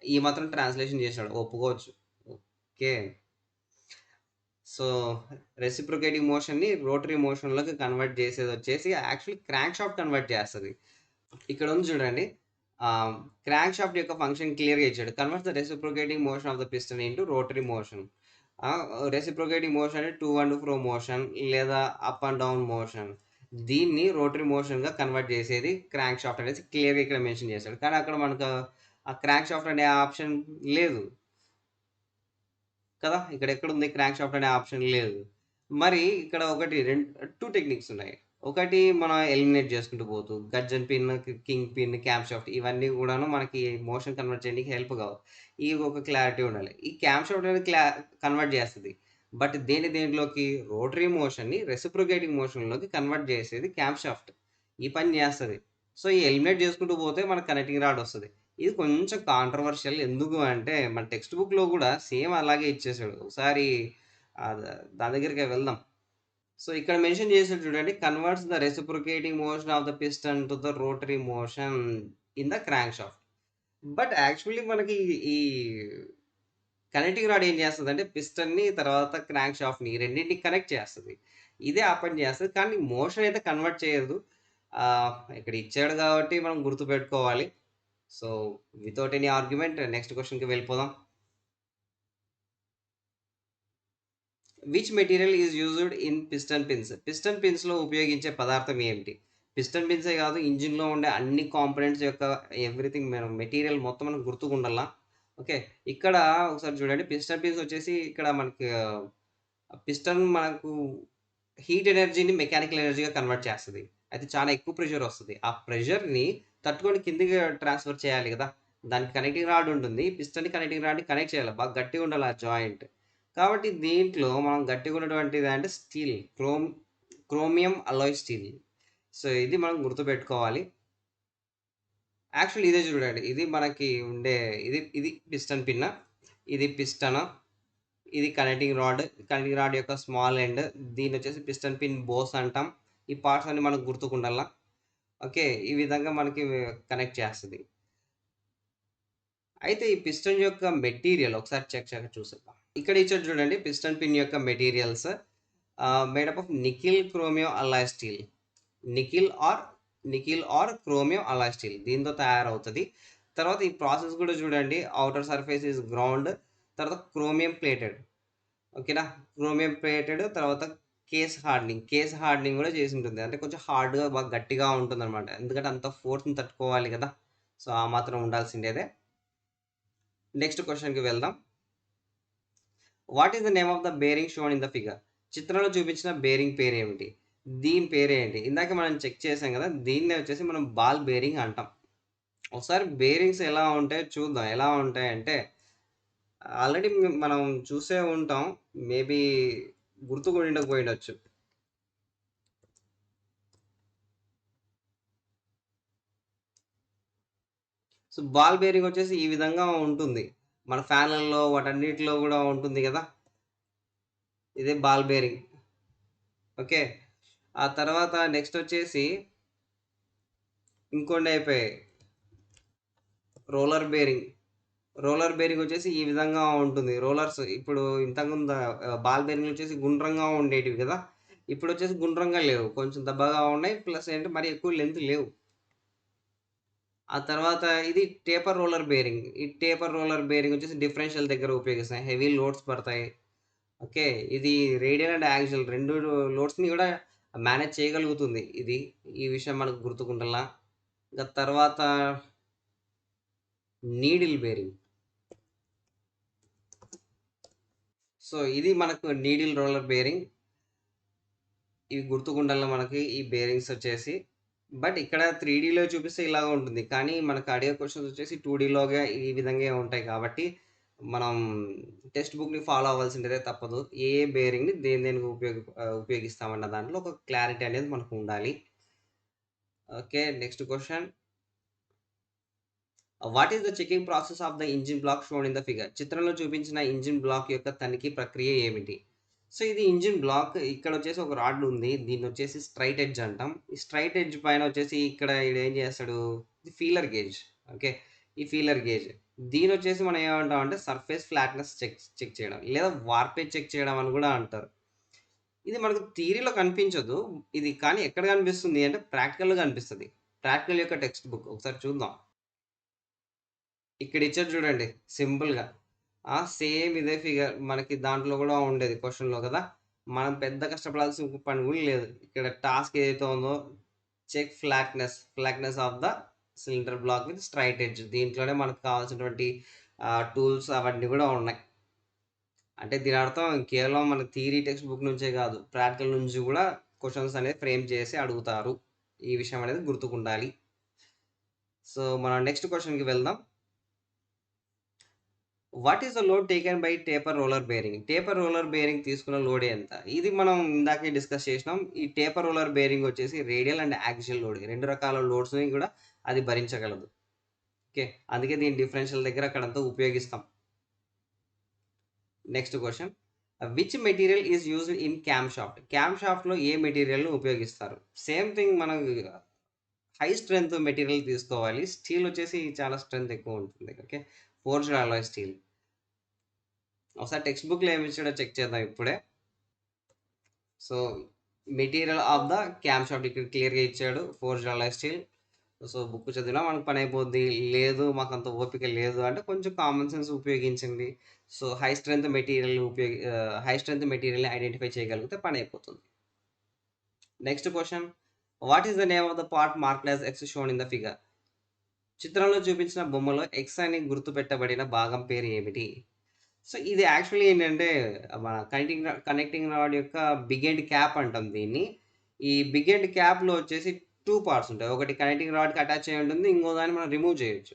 ఈ మాత్రం ట్రాన్స్‌లేషన్ చేశాడు. ఒప్పుకోవచ్చు. ఓకే. సో, రెసిప్రొకేటింగ్ మోషన్‌ని రోటరీ మోషన్‌లోకి కన్వర్ట్ చేసేదొచ్చేసి యాక్చువల్లీ క్రాంక్ షాఫ్ట్ కన్వర్ట్ చేస్తది. ఇక్కడ ఉంది చూడండి. ఆహ్, క్రాంక్ షాఫ్ట్ యొక్క ఫంక్షన్ క్లియర్‌గా ఇచ్చాడు. Converts the reciprocating motion of the piston into rotary motion. Reciprocating motion అంటే టు అండ్ ఫ్రో మోషన్ లేదా అప్ అండ్ డౌన్ మోషన్. దీన్ని రోటరీ మోషన్‌గా కన్వర్ట్ చేసేది క్రాంక్ షాఫ్ట్ అనేసి క్లియర్‌గా ఇక్కడ మెన్షన్ చేశాడు. కానీ అక్కడ మనకు ఆ క్రాంక్ షాఫ్ట్ అనే ఆప్షన్ లేదు. కదా! ఇక్కడెక్కడుంది క్రాంక్ షాఫ్ట్ అనే ఆప్షన్ లేదు. మరి ఇక్కడ ఒకటి 2 టెక్నిక్స్ ఉన్నాయి. ఒకటి మనం ఎలిమినేట్ చేసుకుంటూ పోతూ Curzon pin, king pin, cam shaft ఇవన్నీ కూడాను మనకి మోషన్ కన్వర్ట్ చేయడానికి హెల్ప్ కావు. ఈ ఒక క్లారిటీ ఉండాలి. ఈ క్యామ్ షాఫ్ట్ అనేది కన్వర్ట్ చేస్తది. బట్ దేంట్లోకి రోటరీ మోషన్‌ని రెసిప్రొకేటింగ్ మోషన్‌లోకి కన్వర్ట్ చేసేది క్యామ్ షాఫ్ట్. ఈ పని చేస్తది. సో, ఈ ఎలిమినేట్ చేసుకుంటూ పోతే మనకు కనెక్టింగ్ రాడ్ వస్తది. ఇది కొంచెం కాంట్రోవర్షియల్. ఎందుకు అంటే మన టెక్స్ట్ బుక్‌లో గూడా సేమ్ అలాగే ఇచ్చేసాడు. ఒకసారి ఆహ్, దాని దగ్గరికే వెళ్దాం. సో, ఇక్కడ మెన్షన్ చేసాడు చూడండి. Converts the reciprocating motion of the piston to the rotary motion in the crank shaft. But actually మనకి ఈ కనెక్టింగ్ రాడ్ ఏం చేస్తదంటే పిస్టన్‌ని తర్వాత క్రాంక్ షాఫ్ట్‌ని ఈ రెండిటిని కనెక్ట్ చేస్తది. ఇదే ఆ పని చేస్తది. కానీ మోషన్ అయితే కన్వర్ట్ చేయదు. ఇక్కడ ఇచ్చాడు కాబట్టి మనం గుర్తుపెట్టుకోవాలి. So, without any argument next క్వెషన్‌కి వెళ్ళిపోదాం. Which material is used in piston pins? Piston పిన్స్‌లో ఉపయోగించే పదార్థం ఏమిటి? పిస్టన్ పిన్సే కాదు ఇంజిన్‌లో ఉండే అన్ని కాంపోనెంట్స్ యొక్క ఎవ్రీథింగ్ మనం మెటీరియల్ మొత్తం మనకు గుర్తుకుండాల. ఓకే. ఇక్కడ ఒకసారి చూడండి పిస్టన్ పిన్స్ వచ్చేసి ఇక్కడ మనకి పిస్టన్ మనకు హీట్ ఎనర్జీని మెకానికల్ ఎనర్జీగా కన్వర్ట్ చేస్తది. అయితే చాలా ఎక్కువ ప్రెషర్ వస్తది. ఆ ప్రెషర్‌ని తట్టుకొని కిందకి ట్రాన్స్‌ఫర్ చేయాలి గదా! దానికి కనెక్టింగ్ రాడ్ ఉంటుంది. పిస్టన్‌ని కనెక్టింగ్ రాడ్‌ని కనెక్ట్ చేయాలి. బాగా గట్టిగా ఉండాలి ఆ జాయింట్. కాబట్టి దీంట్లో మనం గట్టిగా ఉన్నటువంటిది అంటే steel chromium alloy steel. So, ఇది మనం గుర్తుపెట్టుకోవాలి. యాక్చువల్లీ ఇదే చూడండి. ఇది మనకి ఉండే ఇది పిస్టన్ పిన్. ఇది పిస్టన్. ఇది కనెక్టింగ్ రాడ్. కనెక్టింగ్ రాడ్ యొక్క స్మాల్ ఎండ్. దీన్నొచ్చేసి పిస్టన్ పిన్ బోస్ అంటాం. ఈ పార్ట్స్ అన్నీ మనకు గుర్తుకుండాల. ఓకే. ఈ విధంగా మనకి కనెక్ట్ చేస్తది. అయితే ఈ పిస్టన్ యొక్క మెటీరియల్ ఒకసారి చూసేద్దాం. ఇక్కడ ఇచ్చాడు చూడండి పిస్టన్ పిన్ యొక్క materials made up of chromium alloy steel. Nickel or nickel or chromium alloy steel దీంతో తయారవుతది. తర్వాత ఈ ప్రాసెస్ కూడా చూడండి. Outer surface is ground. తర్వాత క్రోమియం ప్లేటెడ్. ఓకేనా? క్రోమియం ప్లేటెడ్ తర్వాత కేస్ హార్డనింగ్ గూడా చేసుంటుంది. అంటే కొంచెం హార్డ్‌గా బాగా గట్టిగా ఉంటుందనమాట. ఎందుకంటే అంత ఫోర్స్‌ని తట్టుకోవాలి గదా! సో, ఆ మాత్రం ఉండాల్సిండేదే. నెక్స్ట్ క్వెషన్‌కి వెళ్దాం. What is the name of the bearing shown in the figure? చిత్రంలో చూపించిన బేరింగ్ పేరేమిటి? దీని పేరేంటి? ఇందాక మనం చెక్ చేసాం గదా! దీన్నే వచ్చేసి మనం బాల్ బేరింగ్ అంటాం. ఒకసారి బేరింగ్స్ ఎలా ఉంటాయో చూద్దాం. ఎలా ఉంటాయంటే ఆల్రెడీ మనం చూసే ఉంటాం. మేబీ గుర్తుకు ఉండకపోయుండొచ్చు. సో, బాల్ బేరింగ్ వచ్చేసి ఈ విధంగా ఉంటుంది. మన ఫ్యాన్‌లలో వాటన్నిటిలో గూడా ఉంటుంది గదా! ఇదే బాల్ బేరింగ్. ఓకే. ఆ తర్వాత నెక్స్ట్ వచ్చేసి ఇంకొన్నయిపోయాయి. Roller bearing. రోలర్ బేరింగ్ వచ్చేసి ఈ విధంగా ఉంటుంది. రోలర్స్ ఇప్పుడు ఇంతకుముందు బాల్ బేరింగ్‌లు వచ్చేసి గుండ్రంగా ఉండేటివి గదా! ఇప్పుడొచ్చేసి గుండ్రంగా లేవు. కొంచెం దబ్బగా ఉన్నాయి. ప్లస్ ఏంటి మరి ఎక్కువ లెంత్ లేవు. ఆ తర్వాత ఇది టేపర్ రోలర్ బేరింగ్. ఈ టేపర్ రోలర్ బేరింగ్ వచ్చేసి డిఫరెన్షియల్ దగ్గర ఉపయోగిస్తాం. హెవీ లోడ్స్ పడతాయి. ఓకే. ఇది రేడియల్ అండ్ యాక్సిల్ 2 లోడ్స్‌ని గూడా మేనేజ్ చేయగలుగుతుంది ఇది. ఈ విషయం మనకు గుర్తుకుండాల. ఇంక తర్వాత నీడిల్ బేరింగ్. సో, ఇది మనకు నీడిల్ రోలర్ బేరింగ్. ఇవి గుర్తుకుండాల మనకి ఈ బేరింగ్స్ వచ్చేసి. బట్ ఇక్కడ 3డీలో చూపిస్తే ఇలాగ ఉంటుంది. కానీ మనకు అడిగే క్వెషన్స్ వచ్చేసి 2డీలోగా ఈ విధంగా ఉంటాయి కాబట్టి, మనం టెక్స్ట్ బుక్‌ని ఫాలో అవ్వాల్సిందే తప్పదు. ఏ ఏ బేరింగ్‌ని దేనికి ఉపయోగిస్తామన్న దాంట్లో ఒక క్లారిటీ అనేది మనకు ఉండాలి. Okay. Next question. What is the checking process of the engine block shown in the figure? చిత్రంలో చూపించిన ఇంజిన్ బ్లాక్ యొక్క తనిఖీ ప్రక్రియ ఏమిటి? సో ఇది ఇంజిన్ బ్లాక్. ఇక్కడ వచ్చేసి ఒక రాడ్ ఉంది. దీన్ని వచ్చేసి స్ట్రైట్ ఎడ్జ్ అంటాం. ఈ స్ట్రైట్ ఎడ్జ్ పైన వచ్చేసి ఇక్కడ ఈడేం చేస్తాడు, ఇది ఫీలర్ గేజ్. ఓకే. ఈ ఫీలర్ గేజ్. దీని వచ్చేసి మనం ఏమంటాం అంటే సర్ఫేస్ ఫ్లాట్‌నెస్ చెక్ చేయడం, లేదా వార్పేజ్ చెక్ చేయడం అని కూడా అంటారు. ఇది మనకు థియరీలో కనిపించదు. ఇది కానీ ఎక్కడ కనిపిస్తుంది అంటే ప్రాక్టికల్‌గా కనిపిస్తది. ప్రాక్టికల్ యొక్క టెక్స్ట్ బుక్ ఒకసారి చూద్దాం. ఇక్కడ ఇచ్చారు చూడండి సింపుల్‌గా. సేమ్ ఇదే ఫిగర్ మనకి దాంట్లో కూడా ఉండేది క్వెషన్‌లో కదా! మనం పెద్ద కష్టపడాల్సిన పని కూడా లేదు. ఇక్కడ టాస్క్ ఏదైతే ఉందో check flatness of the cylinder block with straight edge. దీంట్లోనే మనకు కావాల్సినటువంటి టూల్స్ అవన్నీ కూడా ఉన్నాయి. అంటే దీని అర్థం కేవలం మన థియరీ టెక్స్ట్ బుక్ నుంచే కాదు, ప్రాక్టికల్ నుంచి కూడా క్వెషన్స్ అనేది ఫ్రేమ్ చేసి అడుగుతారు. ఈ విషయం అనేది గుర్తుకుండాలి. సో, మనం నెక్స్ట్ క్వెషన్‌కి వెళ్దాం. What is the load taken by taper roller bearing? Taper roller bearing తీసుకున్న లోడ్ ఎంత? ఇది మనం ఇందాకే డిస్కస్ చేసినాం. ఈ టేపర్ రోలర్ బేరింగ్ వచ్చేసి రేడియల్ అండ్ యాక్సియల్ లోడ్ 2 రకాల లోడ్స్‌ని కూడా అది భరించగలదు. ఓకే. అందుకే దీని డిఫరెన్షియల్ దగ్గర అక్కడంతా ఉపయోగిస్తాం. Next question. Which material is used in cam shaft? Cam షాఫ్ట్‌లో ఏ మెటీరియల్‌ని ఉపయోగిస్తారు? సేమ్ థింగ్ మనం హై స్ట్రెంత్ మెటీరియల్ తీసుకోవాలి. స్టీల్ వచ్చేసి చాలా స్ట్రెంత్ ఎక్కువ ఉంటుంది. ఓకే. Forged alloy steel. ఒకసారి టెక్స్ట్ బుక్‌లో ఏమి ఇచ్చాడో చెక్ చేద్దాం ఇప్పుడే. So, material of the cam shaft ఇక్కడ క్లియర్‌గా ఇచ్చాడు. Forged alloy steel. So, book చదివినా మనకు పని అయిపోద్ది. లేదు మాకంత ఓపిక లేదు అంటే కొంచెం కామన్ సెన్స్ ఉపయోగించండి. సో, హై స్ట్రెంత్ మెటీరియల్‌ని ఐడెంటిఫై చేయగలిగితే పని అయిపోతుంది. Next question. What is the name of the part marked as X shown in the figure? చిత్రంలో చూపించిన బొమ్మలో ఎక్స్ అని గుర్తుపెట్టబడిన భాగం పేరు ఏమిటి? సో, ఇది యాక్చువల్లీ ఏంటంటే మన కనెక్టింగ్ రాడ్ యొక్క బిగ్ ఎండ్ క్యాప్ అంటాం దీన్ని. ఈ బిగ్ ఎండ్ క్యాప్‌లో వచ్చేసి 2 పార్ట్స్ ఉంటాయి. ఒకటి కనెక్టింగ్ రాడ్‌కి అటాచ్ అయ్యి ఉంటుంది. ఇంకో దాన్ని మనం రిమూవ్ చేయొచ్చు.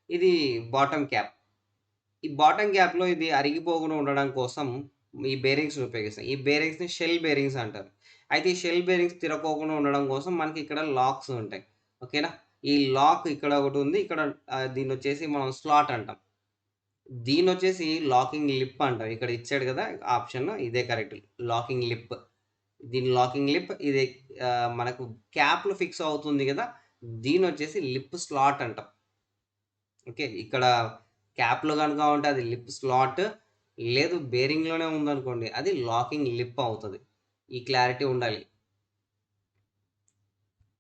ఇది బాటమ్ క్యాప్. ఈ బాటమ్ క్యాప్‌లో ఇది అరిగిపోకుండా ఉండడం కోసం ఈ బేరింగ్స్‌ని ఉపయోగిస్తాం. ఈ బేరింగ్స్‌ని షెల్ బేరింగ్స్ అంటారు. అయితే ఈ షెల్ బేరింగ్స్ తిరగకోకుండా ఉండడం కోసం మనకి ఇక్కడ లాక్స్ ఉంటాయి. ఓకేనా? ఈ లాక్ ఇక్కడ ఒకటి ఉంది. ఇక్కడ దీన్నొచ్చేసి మనం స్లాట్ అంటాం. దీన్నొచ్చేసి లాకింగ్ లిప్ అంటాం. ఇక్కడ ఇచ్చాడు కదా ఆప్షన్, ఇదే కరెక్ట్. Locking lip. దీని లాకింగ్ లిప్ ఇది మనకు క్యాప్‌లో ఫిక్స్ అవుతుంది కదా! దీన్నొచ్చేసి లిప్ స్లాట్ అంటాం. ఓకే. ఇక్కడ క్యాప్‌లో గనుక ఉంటే అది లిప్ స్లాట్. లేదు బేరింగ్‌లోనే ఉందనుకోండి అది లాకింగ్ లిప్ అవుతది. ఈ క్లారిటీ ఉండాలి.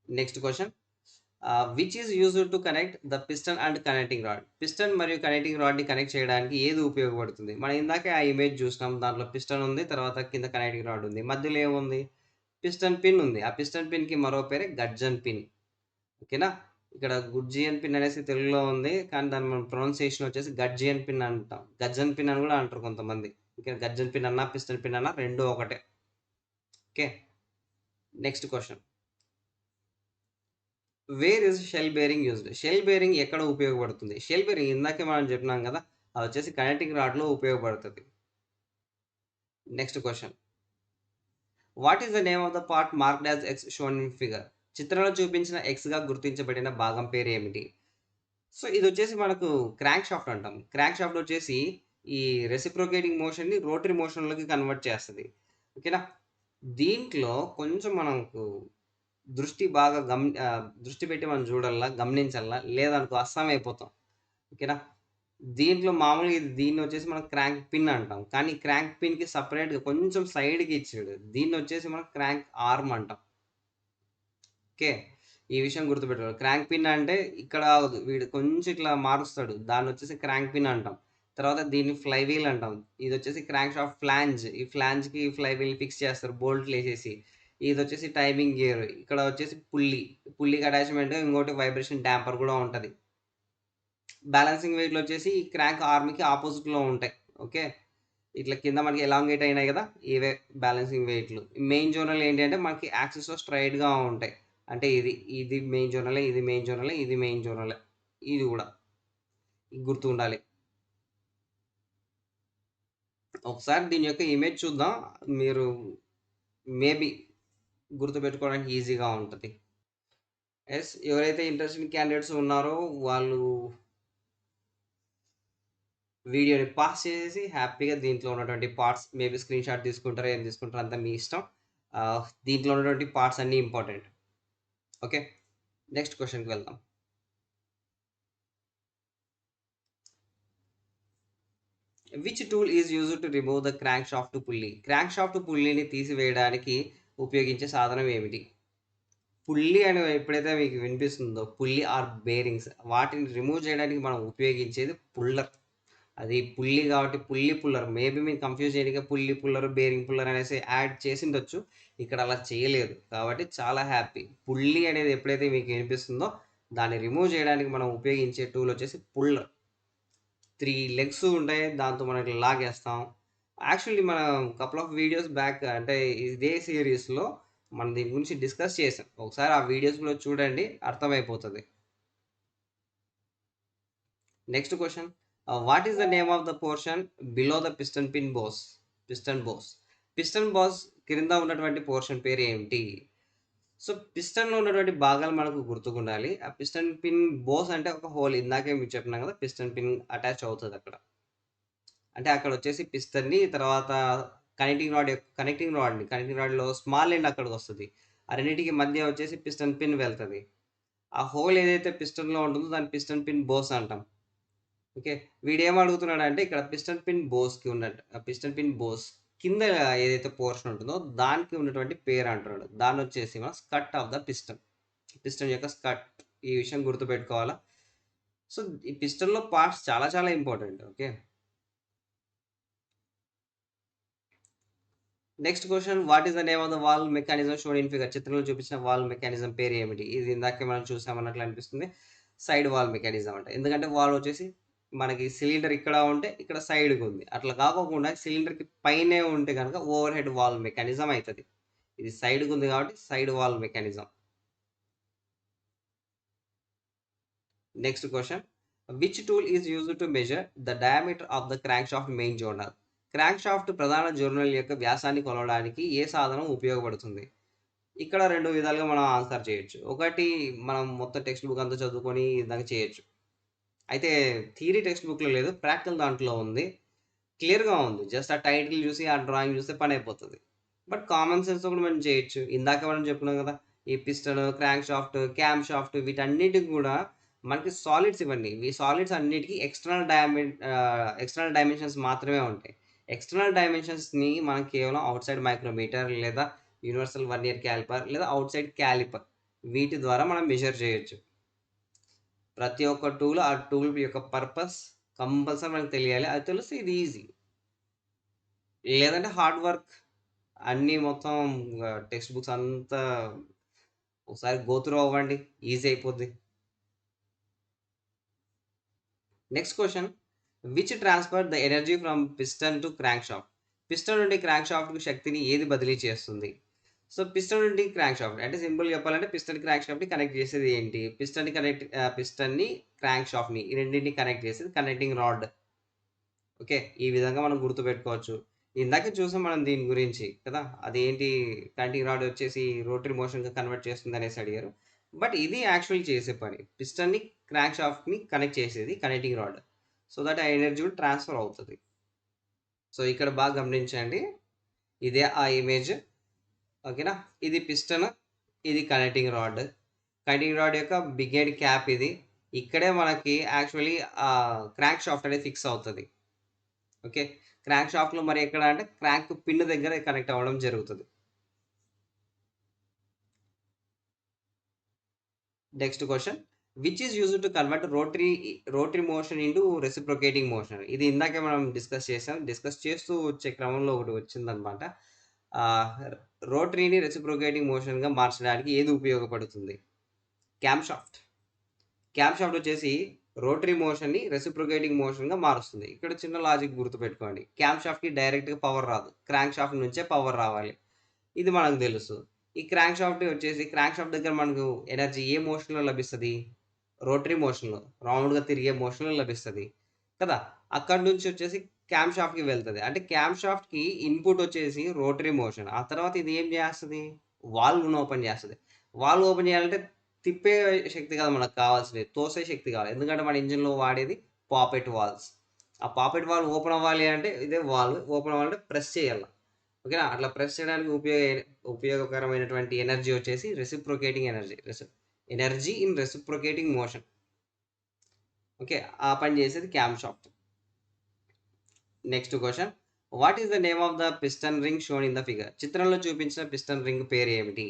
Next question. Which is used to connect the piston and connecting rod? Piston మరియు కనెక్టింగ్ రాడ్‌ని కనెక్ట్ చేయడానికి ఏది ఉపయోగపడుతుంది? మనం ఇందాకే ఆ ఇమేజ్ చూసినాం. దాంట్లో పిస్టన్ ఉంది. తర్వాత కింద కనెక్టింగ్ రాడ్ ఉంది. మధ్యలో ఏముంది? పిస్టన్ పిన్ ఉంది. ఆ పిస్టన్ పిన్‌కి మరో పేరే గడ్జన్ పిన్. ఓకేనా? ఇక్కడ గుడ్జియన్ పిన్ అనేసి తెలుగులో ఉంది. కానీ దాన్ని మనం ప్రొనౌన్సియేషన్ వచ్చేసి గడ్జియన్ పిన్ అంటాం. గజ్జన్ పిన్ అని కూడా అంటారు కొంతమంది. ఇక్కడ గజ్జన్ పిన్ అన్నా, పిస్టన్ పిన్ అన్నా 2 ఒకటే. ఓకే. Next question. Where is shell bearing used? Shell bearing ఎక్కడ ఉపయోగపడుతుంది? షెల్ బేరింగ్ ఇందాకే మనం చెప్పినాం కదా! అది వచ్చేసి కనెక్టింగ్ రాడ్‌లో ఉపయోగపడుతది. Next question. What is the name of the part marked as X shown in figure? చిత్రంలో చూపించిన ఎక్స్‌గా గుర్తించబడిన భాగం పేరు ఏమిటి? సో, ఇదొచ్చేసి మనకు క్రాంక్ షాఫ్ట్ అంటాం. క్రాంక్ షాఫ్ట్ వచ్చేసి ఈ రెసిప్రొకేటింగ్ మోషన్‌ని రోటరీ మోషన్‌లోకి కన్వర్ట్ చేస్తది. ఓకేనా? దీంట్లో కొంచెం మనకు దృష్టి పెట్టి మనం చూడల్లా, గమనించల్లా. లేదనుకో అస్సమైపోతాం. ఓకేనా? దీంట్లో మామూలుగా దీన్నొచ్చేసి మనం క్రాంక్ పిన్ అంటాం. కానీ క్రాంక్ పిన్‌కి సెపరేట్‌గా కొంచెం సైడ్‌కి ఇచ్చాడు. దీన్నొచ్చేసి మనం క్రాంక్ ఆర్మ్ అంటాం. ఓకే. ఈ విషయం గుర్తుపెట్టుకోవాలి. క్రాంక్ పిన్ అంటే ఇక్కడ ఆగదు. వీడు కొంచెం ఇట్లా మారుస్తాడు. దాన్నొచ్చేసి క్రాంక్ పిన్ అంటాం. తర్వాత దీన్ని ఫ్లై వీల్ అంటాం. ఇదొచ్చేసి క్రాంక్ షాఫ్ట్ ఫ్లాంజ్. ఈ ఫ్లాంజ్‌కి ఫ్లై వీల్ ఫిక్స్ చేస్తారు బోల్ట్‌లేసేసి. ఇదొచ్చేసి టైమింగ్ గియర్. ఇక్కడ వచ్చేసి పుల్లీ. పుల్లీకి అటాచ్‌మెంట్ ఇంకోటి వైబ్రేషన్ డాంపర్ కూడా ఉంటది. బ్యాలెన్సింగ్ వెయిట్‌లో వచ్చేసి ఈ క్రాంక్ ఆర్మ్‌కి ఆపోజిట్‌లో ఉంటాయి. ఓకే. ఇట్లా కింద మనకి ఎలాంగేట్ అయినాయి కదా! ఇవే బ్యాలెన్సింగ్ వెయిట్‌లు. మెయిన్ జోనల్ ఏంటంటే మనకి యాక్సిస్‌లో స్ట్రెయిట్‌గా ఉంటాయి. అంటే ఇది మెయిన్ జోనలే, ఇది మెయిన్ జోనలే, ఇది మెయిన్ జోనలే. ఇది గూడా. ఇది గుర్తుండాలి. ఒకసారి దీని యొక్క ఇమేజ్ చూద్దాం. మీరు మేబీ గుర్తుపెట్టుకోవడానికి ఈజీగా ఉంటది. యెస్. ఎవరైతే ఇంట్రెస్టింగ్ క్యాండిడేట్స్ ఉన్నారో వాళ్ళు వీడియోని పాస్ చేసేసి హ్యాపీగా దీంట్లో ఉన్నటువంటి పార్ట్స్ మేబీ స్క్రీన్ షాట్ తీసుకుంటారో ఏం తీసుకుంటారో అంతా మీ ఇష్టం. దీంట్లో ఉన్నటువంటి పార్ట్స్ అన్నీ ఇంపార్టెంట్. ఓకే. నెక్స్ట్ క్వెషన్‌కి వెళ్దాం. Which tool is used to remove the crank shaft pulley? Crank shaft పుల్లీని తీసివేయడానికి ఉపయోగించే సాధనం ఏమిటి? పుల్లీ అని ఎప్పుడైతే మీకు వినిపిస్తుందో పుల్లీ ఆర్ బేరింగ్స్ వాటిని రిమూవ్ చేయడానికి మనం ఉపయోగించేది పుల్లర్. అది పుల్లీ కాబట్టి పుల్లీ పుల్లర్. మేబీ మీరు కన్‌ఫ్యూజ్ చేయనీకే పుల్లీ పుల్లర్, బేరింగ్ పుల్లర్ అనేసి యాడ్ చేసుండొచ్చు. ఇక్కడ అలా చేయలేదు. కాబట్టి చాలా హ్యాపీ. పుల్లీ అనేది ఎప్పుడైతే మీకు వినిపిస్తుందో దాన్ని రిమూవ్ చేయడానికి మనం ఉపయోగించే టూల్ వచ్చేసి పుల్లర్. 3 లెగ్స్ ఉంటాయి. దాంతో మనం ఇట్లా లాగేస్తాం. యాక్చువల్లీ మనం కపుల్ ఆఫ్ వీడియోస్ బ్యాక్ అంటే ఇదే సీరీస్‌లో మనం దీని గురించి డిస్కస్ చేసాం. ఒకసారి ఆ వీడియోస్ కూడా చూడండి అర్థమైపోతది. Next question. What is the name of the portion below the piston pin boss? Piston boss. Piston boss క్రింద ఉన్నటువంటి పోర్షన్ పేరు ఏమిటి? సో, పిస్టన్‌లో ఉన్నటువంటి భాగాలు మనకు గుర్తుకుండాలి. ఆ పిస్టన్ పిన్ బోస్ అంటే ఒక హోల్ ఇందాకే మీకు చెప్పినా కదా! పిస్టన్ పిన్ అటాచ్ అవుతదక్కడ. అంటే అక్కడొచ్చేసి పిస్టన్‌ని తర్వాత కనెక్టింగ్ రాడ్‌లో స్మాల్ ఎండ్ అక్కడికొస్తది. ఆ రెండిటికి మధ్య వచ్చేసి పిస్టన్ పిన్ వెళ్తది. ఆ హోల్ ఏదైతే పిస్టన్‌లో ఉంటుందో దాన్ని పిస్టన్ పిన్ బోస్ అంటాం. ఓకే. వీడేం అడుగుతున్నాడంటే ఇక్కడ పిస్టన్ పిన్ బోస్‌కి ఉన్నట్టు పిస్టన్ పిన్ బోస్ కింద ఏదైతే పోర్షన్ ఉంటుందో దానికి ఉన్నటువంటి పేరు అంటున్నాడు. దాన్నొచ్చేసి మనం skirt of the piston. Piston యొక్క స్కర్ట్. ఈ విషయం గుర్తుపెట్టుకోవాలా. సో, ఈ పిస్టన్‌లో పార్ట్స్ చాలా చాలా important. Okay. Next question. What is the name of the valve mechanism shown in figure? చిత్రంలో చూపించిన వాల్వ్ మెకానిజం పేరు ఏమిటి? ఇది ఇందాకే మనం చూసామన్నట్లు అనిపిస్తుంది. సైడ్ వాల్వ్ మెకానిజం అంట. ఎందుకంటే వాల్వ్ వచ్చేసి మనకి సిలిండర్ ఇక్కడ ఉంటే ఇక్కడ సైడ్‌గుంది. అట్లా కాకోకుండా సిలిండర్‌కి పైనే ఉంటే గనక ఓవర్ హెడ్ వాల్వ్ మెకానిజం అయితది. ఇది సైడ్‌గుంది కాబట్టి side valve mechanism. Next question. Which tool is used to measure the diameter of the crank shaft main zonal? Crank shaft ప్రధాన జోర్నల్ యొక్క వ్యాసాన్ని కొలవడానికి ఏ సాధనం ఉపయోగపడుతుంది? ఇక్కడ 2 విధాలుగా మనం ఆన్సర్ చేయొచ్చు. ఒకటి మనం మొత్తం టెక్స్ట్ బుక్ అంతా చదువుకొని ఇందాక చేయొచ్చు. అయితే థియరీ టెక్స్ట్ బుక్‌లో లేదు. ప్రాక్టికల్ దాంట్లో ఉంది. క్లియర్‌గా ఉంది. జస్ట్ ఆ టైటిల్ చూసి, ఆ డ్రాయింగ్ చూస్తే పనైపోతది. బట్ కామన్ సెన్స్‌తో కూడా మనం చేయొచ్చు. ఇందాక మనం చెప్పుకున్నాం కదా! ఈ piston, crank shaft, cam shaft వీటన్నిటికి కూడా మనకి సాలిడ్స్ ఇవన్నీ. ఈ సాలిడ్స్ అన్నిటికి ఎక్స్టర్నల్ డైమెన్షన్స్ మాత్రమే ఉంటాయి. ఎక్స్టర్నల్ డైమెన్షన్స్‌ని మనం కేవలం ఔట్‌సైడ్ మైక్రోమీటర్ లేదా యూనివర్సల్ వర్నియర్ క్యాలిపర్ లేదా ఔట్‌సైడ్ క్యాలిపర్ వీటి ద్వారా మనం మెజర్ చేయొచ్చు. ప్రతి ఒక్క టూల్ ఆ టూల్ యొక్క పర్పస్ కంపల్సరీ మనకు తెలియాలి. అది తెలిస్తే ఇది ఈజీ. లేదంటే హార్డ్ వర్క్ అన్నీ మొత్తం టెక్స్ట్ బుక్స్ అంతా ఒకసారి గో త్రూ అవ్వండి. ఈజీ అయిపోద్ది. Next question. Which transfer the energy from piston to crank shaft? Piston నుండి క్రాంక్ షాఫ్ట్‌కి శక్తిని ఏది బదిలీ చేస్తుంది? సో, పిస్టన్ నుండి క్రాంక్ షాఫ్ట్ అంటే సింపుల్‌గా చెప్పాలంటే పిస్టన్ క్రాంక్ షాఫ్ట్‌ని కనెక్ట్ చేసేది ఏంటి? పిస్టన్‌ని క్రాంక్ షాఫ్ట్‌ని ఈ రెండిటిని కనెక్ట్ చేసేది కనెక్టింగ్ రాడ్. ఓకే. ఈ విధంగా మనం గుర్తుపెట్టుకోవచ్చు. ఇందాకే చూసాం మనం దీని గురించి కదా! అదేంటి కనెక్టింగ్ రాడ్ వచ్చేసి రోటరీ మోషన్‌గా కన్వర్ట్ చేస్తుందనేసి అడిగారు. బట్ ఇది యాక్చువల్లీ చేసే పని. పిస్టన్‌ని క్రాంక్ షాఫ్ట్‌ని కనెక్ట్ చేసేది కనెక్టింగ్ రాడ్. సో దట్ ఆ ఎనర్జీ కూడా ట్రాన్స్‌ఫర్ అవుతది. సో ఇక్కడ బాగా గమనించండి. ఇదే ఆ ఇమేజ్. ఓకేనా? ఇది పిస్టన్, ఇది కనెక్టింగ్ రాడ్. కనెక్టింగ్ రాడ్ యొక్క బిగ్ ఎండ్ క్యాప్ ఇది. ఇక్కడే మనకి యాక్చువల్లీ క్రాంక్ షాఫ్ట్ అనేది ఫిక్స్ అవుతది. ఓకే. క్రాంక్ షాఫ్ట్‌లో మరి ఎక్కడ అంటే క్రాంక్ పిన్ దగ్గర కనెక్ట్ అవ్వడం జరుగుతది. Next question. Which is used to convert rotary motion into reciprocating motion? ఇది ఇందాకే మనం డిస్కస్ చేసాం. డిస్కస్ చేస్తూ వచ్చే క్రమంలో ఒకటి వచ్చిందనమాట. ఆహ్, రోటరీని రెసిప్రొకేటింగ్ మోషన్‌గా మార్చడానికి ఏది ఉపయోగపడుతుంది? Cam shaft. క్యామ్ షాఫ్ట్ వచ్చేసి రోటరీ మోషన్‌ని రెసిప్రొకేటింగ్ మోషన్‌గా మారుస్తుంది. ఇక్కడ చిన్న లాజిక్ గుర్తుపెట్టుకోండి. క్యామ్ షాఫ్ట్‌కి డైరెక్ట్‌గా పవర్ రాదు. క్రాంక్ షాఫ్ట్ నుంచే పవర్ రావాలి. ఇది మనకు తెలుసు. ఈ క్రాంక్ షాఫ్ట్ వచ్చేసి క్రాంక్ షాఫ్ట్ దగ్గర మనకు ఎనర్జీ ఏ మోషన్‌లో లభిస్తది? రోటరీ మోషన్‌లో. రౌండ్‌గా తిరిగే మోషన్‌లో లభిస్తది. కదా! అక్కడి నుంచి వచ్చేసి క్యామ్ షాఫ్ట్‌కి వెళ్తది. అంటే క్యామ్ షాఫ్ట్‌కి ఇన్‌పుట్ వచ్చేసి రోటరీ మోషన్. ఆ తర్వాత ఇది ఏం చేస్తది? వాల్వ్‌ని ఓపెన్ చేస్తది. వాల్వ్ ఓపెన్ చేయాలంటే తిప్పే శక్తి కాదు మనకు కావాల్సినది. తోసే శక్తి కావాలి. ఎందుకంటే మన ఇంజిన్‌లో వాడేది పాపెట్ వాల్వ్స్. ఆ పాపెట్ వాల్వ్ ఓపెన్ అవ్వాలి అంటే ఇదే వాల్వ్ ఓపెన్ అవ్వాలంటే ప్రెస్ చేయాలి. ఓకేనా? అట్లా ప్రెస్ చేయడానికి ఉపయోగకరమైనటువంటి ఎనర్జీ వచ్చేసి reciprocating energy. Energy in reciprocating motion. Okay. ఆ పని చేసేది cam shaft. Next question. What is the name of the piston ring shown in the figure? చిత్రంలో చూపించిన పిస్టన్ రింగ్ పేరు ఏమిటి?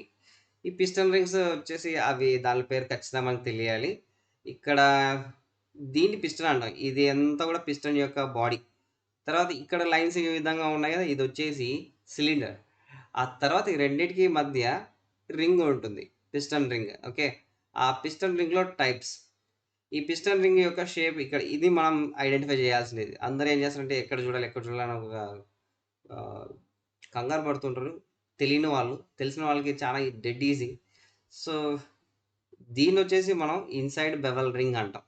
ఈ పిస్టన్ రింగ్స్ వచ్చేసి అవి దాని పేరు ఖచ్చితంగా మనకు తెలియాలి. ఇక్కడ దీన్ని పిస్టన్ అంటాం. ఇది అంతా కూడా పిస్టన్ యొక్క బాడీ. తర్వాత ఇక్కడ లైన్స్ ఈ విధంగా ఉన్నాయి కదా! ఇదొచ్చేసి సిలిండర్. ఆ తర్వాత ఈ రెండిటికి మధ్య రింగ్ ఉంటుంది. Piston ring. ఓకే. ఆ పిస్టన్ రింగ్‌లో టైప్స్. ఈ పిస్టన్ రింగ్ యొక్క షేప్ ఇక్కడ ఇది మనం ఐడెంటిఫై చేయాల్సినది. అందరూ ఏం చేస్తారంటే ఎక్కడ చూడాలి, ఎక్కడ చూడాలి అని ఒక ఆహ్, కంగారు పడుతుంటారు. తెలియని వాళ్ళు. తెలిసిన వాళ్ళకి చాలా డెడ్ ఈజీ. సో, దీన్నొచ్చేసి మనం ఇన్‌సైడ్ బెవెల్ రింగ్ అంటాం.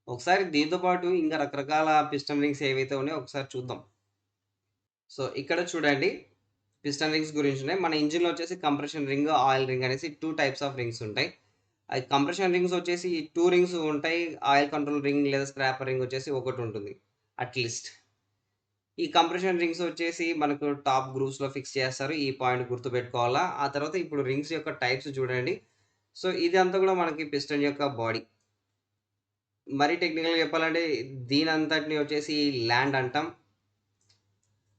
ఒకసారి దీంతో పాటు ఇంకా రకరకాల పిస్టన్ రింగ్స్ ఏవైతే ఉన్నాయో ఒకసారి చూద్దాం. సో, ఇక్కడ చూడండి పిస్టన్ రింగ్స్ గురించున్నాయి. మన ఇంజిన్‌లో వచ్చేసి కంప్రెషన్ రింగ్, ఆయిల్ రింగ్ అనేసి 2 టైప్స్ ఆఫ్ రింగ్స్ ఉంటాయి. అయి కంప్రెషన్ రింగ్స్ వచ్చేసి 2 రింగ్స్ ఉంటాయి. ఆయిల్ కంట్రోల్ రింగ్ లేదా స్క్రాపర్ రింగ్ వచ్చేసి ఒకటుంటుంది అట్‌లీస్ట్. ఈ కంప్రెషన్ రింగ్స్ వచ్చేసి మనకు టాప్ గ్రూవ్స్‌లో ఫిక్స్ చేస్తారు. ఈ పాయింట్ గుర్తుపెట్టుకోవాలా. ఆ తర్వాత ఇప్పుడు రింగ్స్ యొక్క టైప్స్ చూడండి. సో, ఇదంతా కూడా మనకి పిస్టన్ యొక్క బాడీ. మరీ టెక్నికల్‌గా చెప్పాలంటే దీనంతటిని వచ్చేసి ల్యాండ్ అంటాం.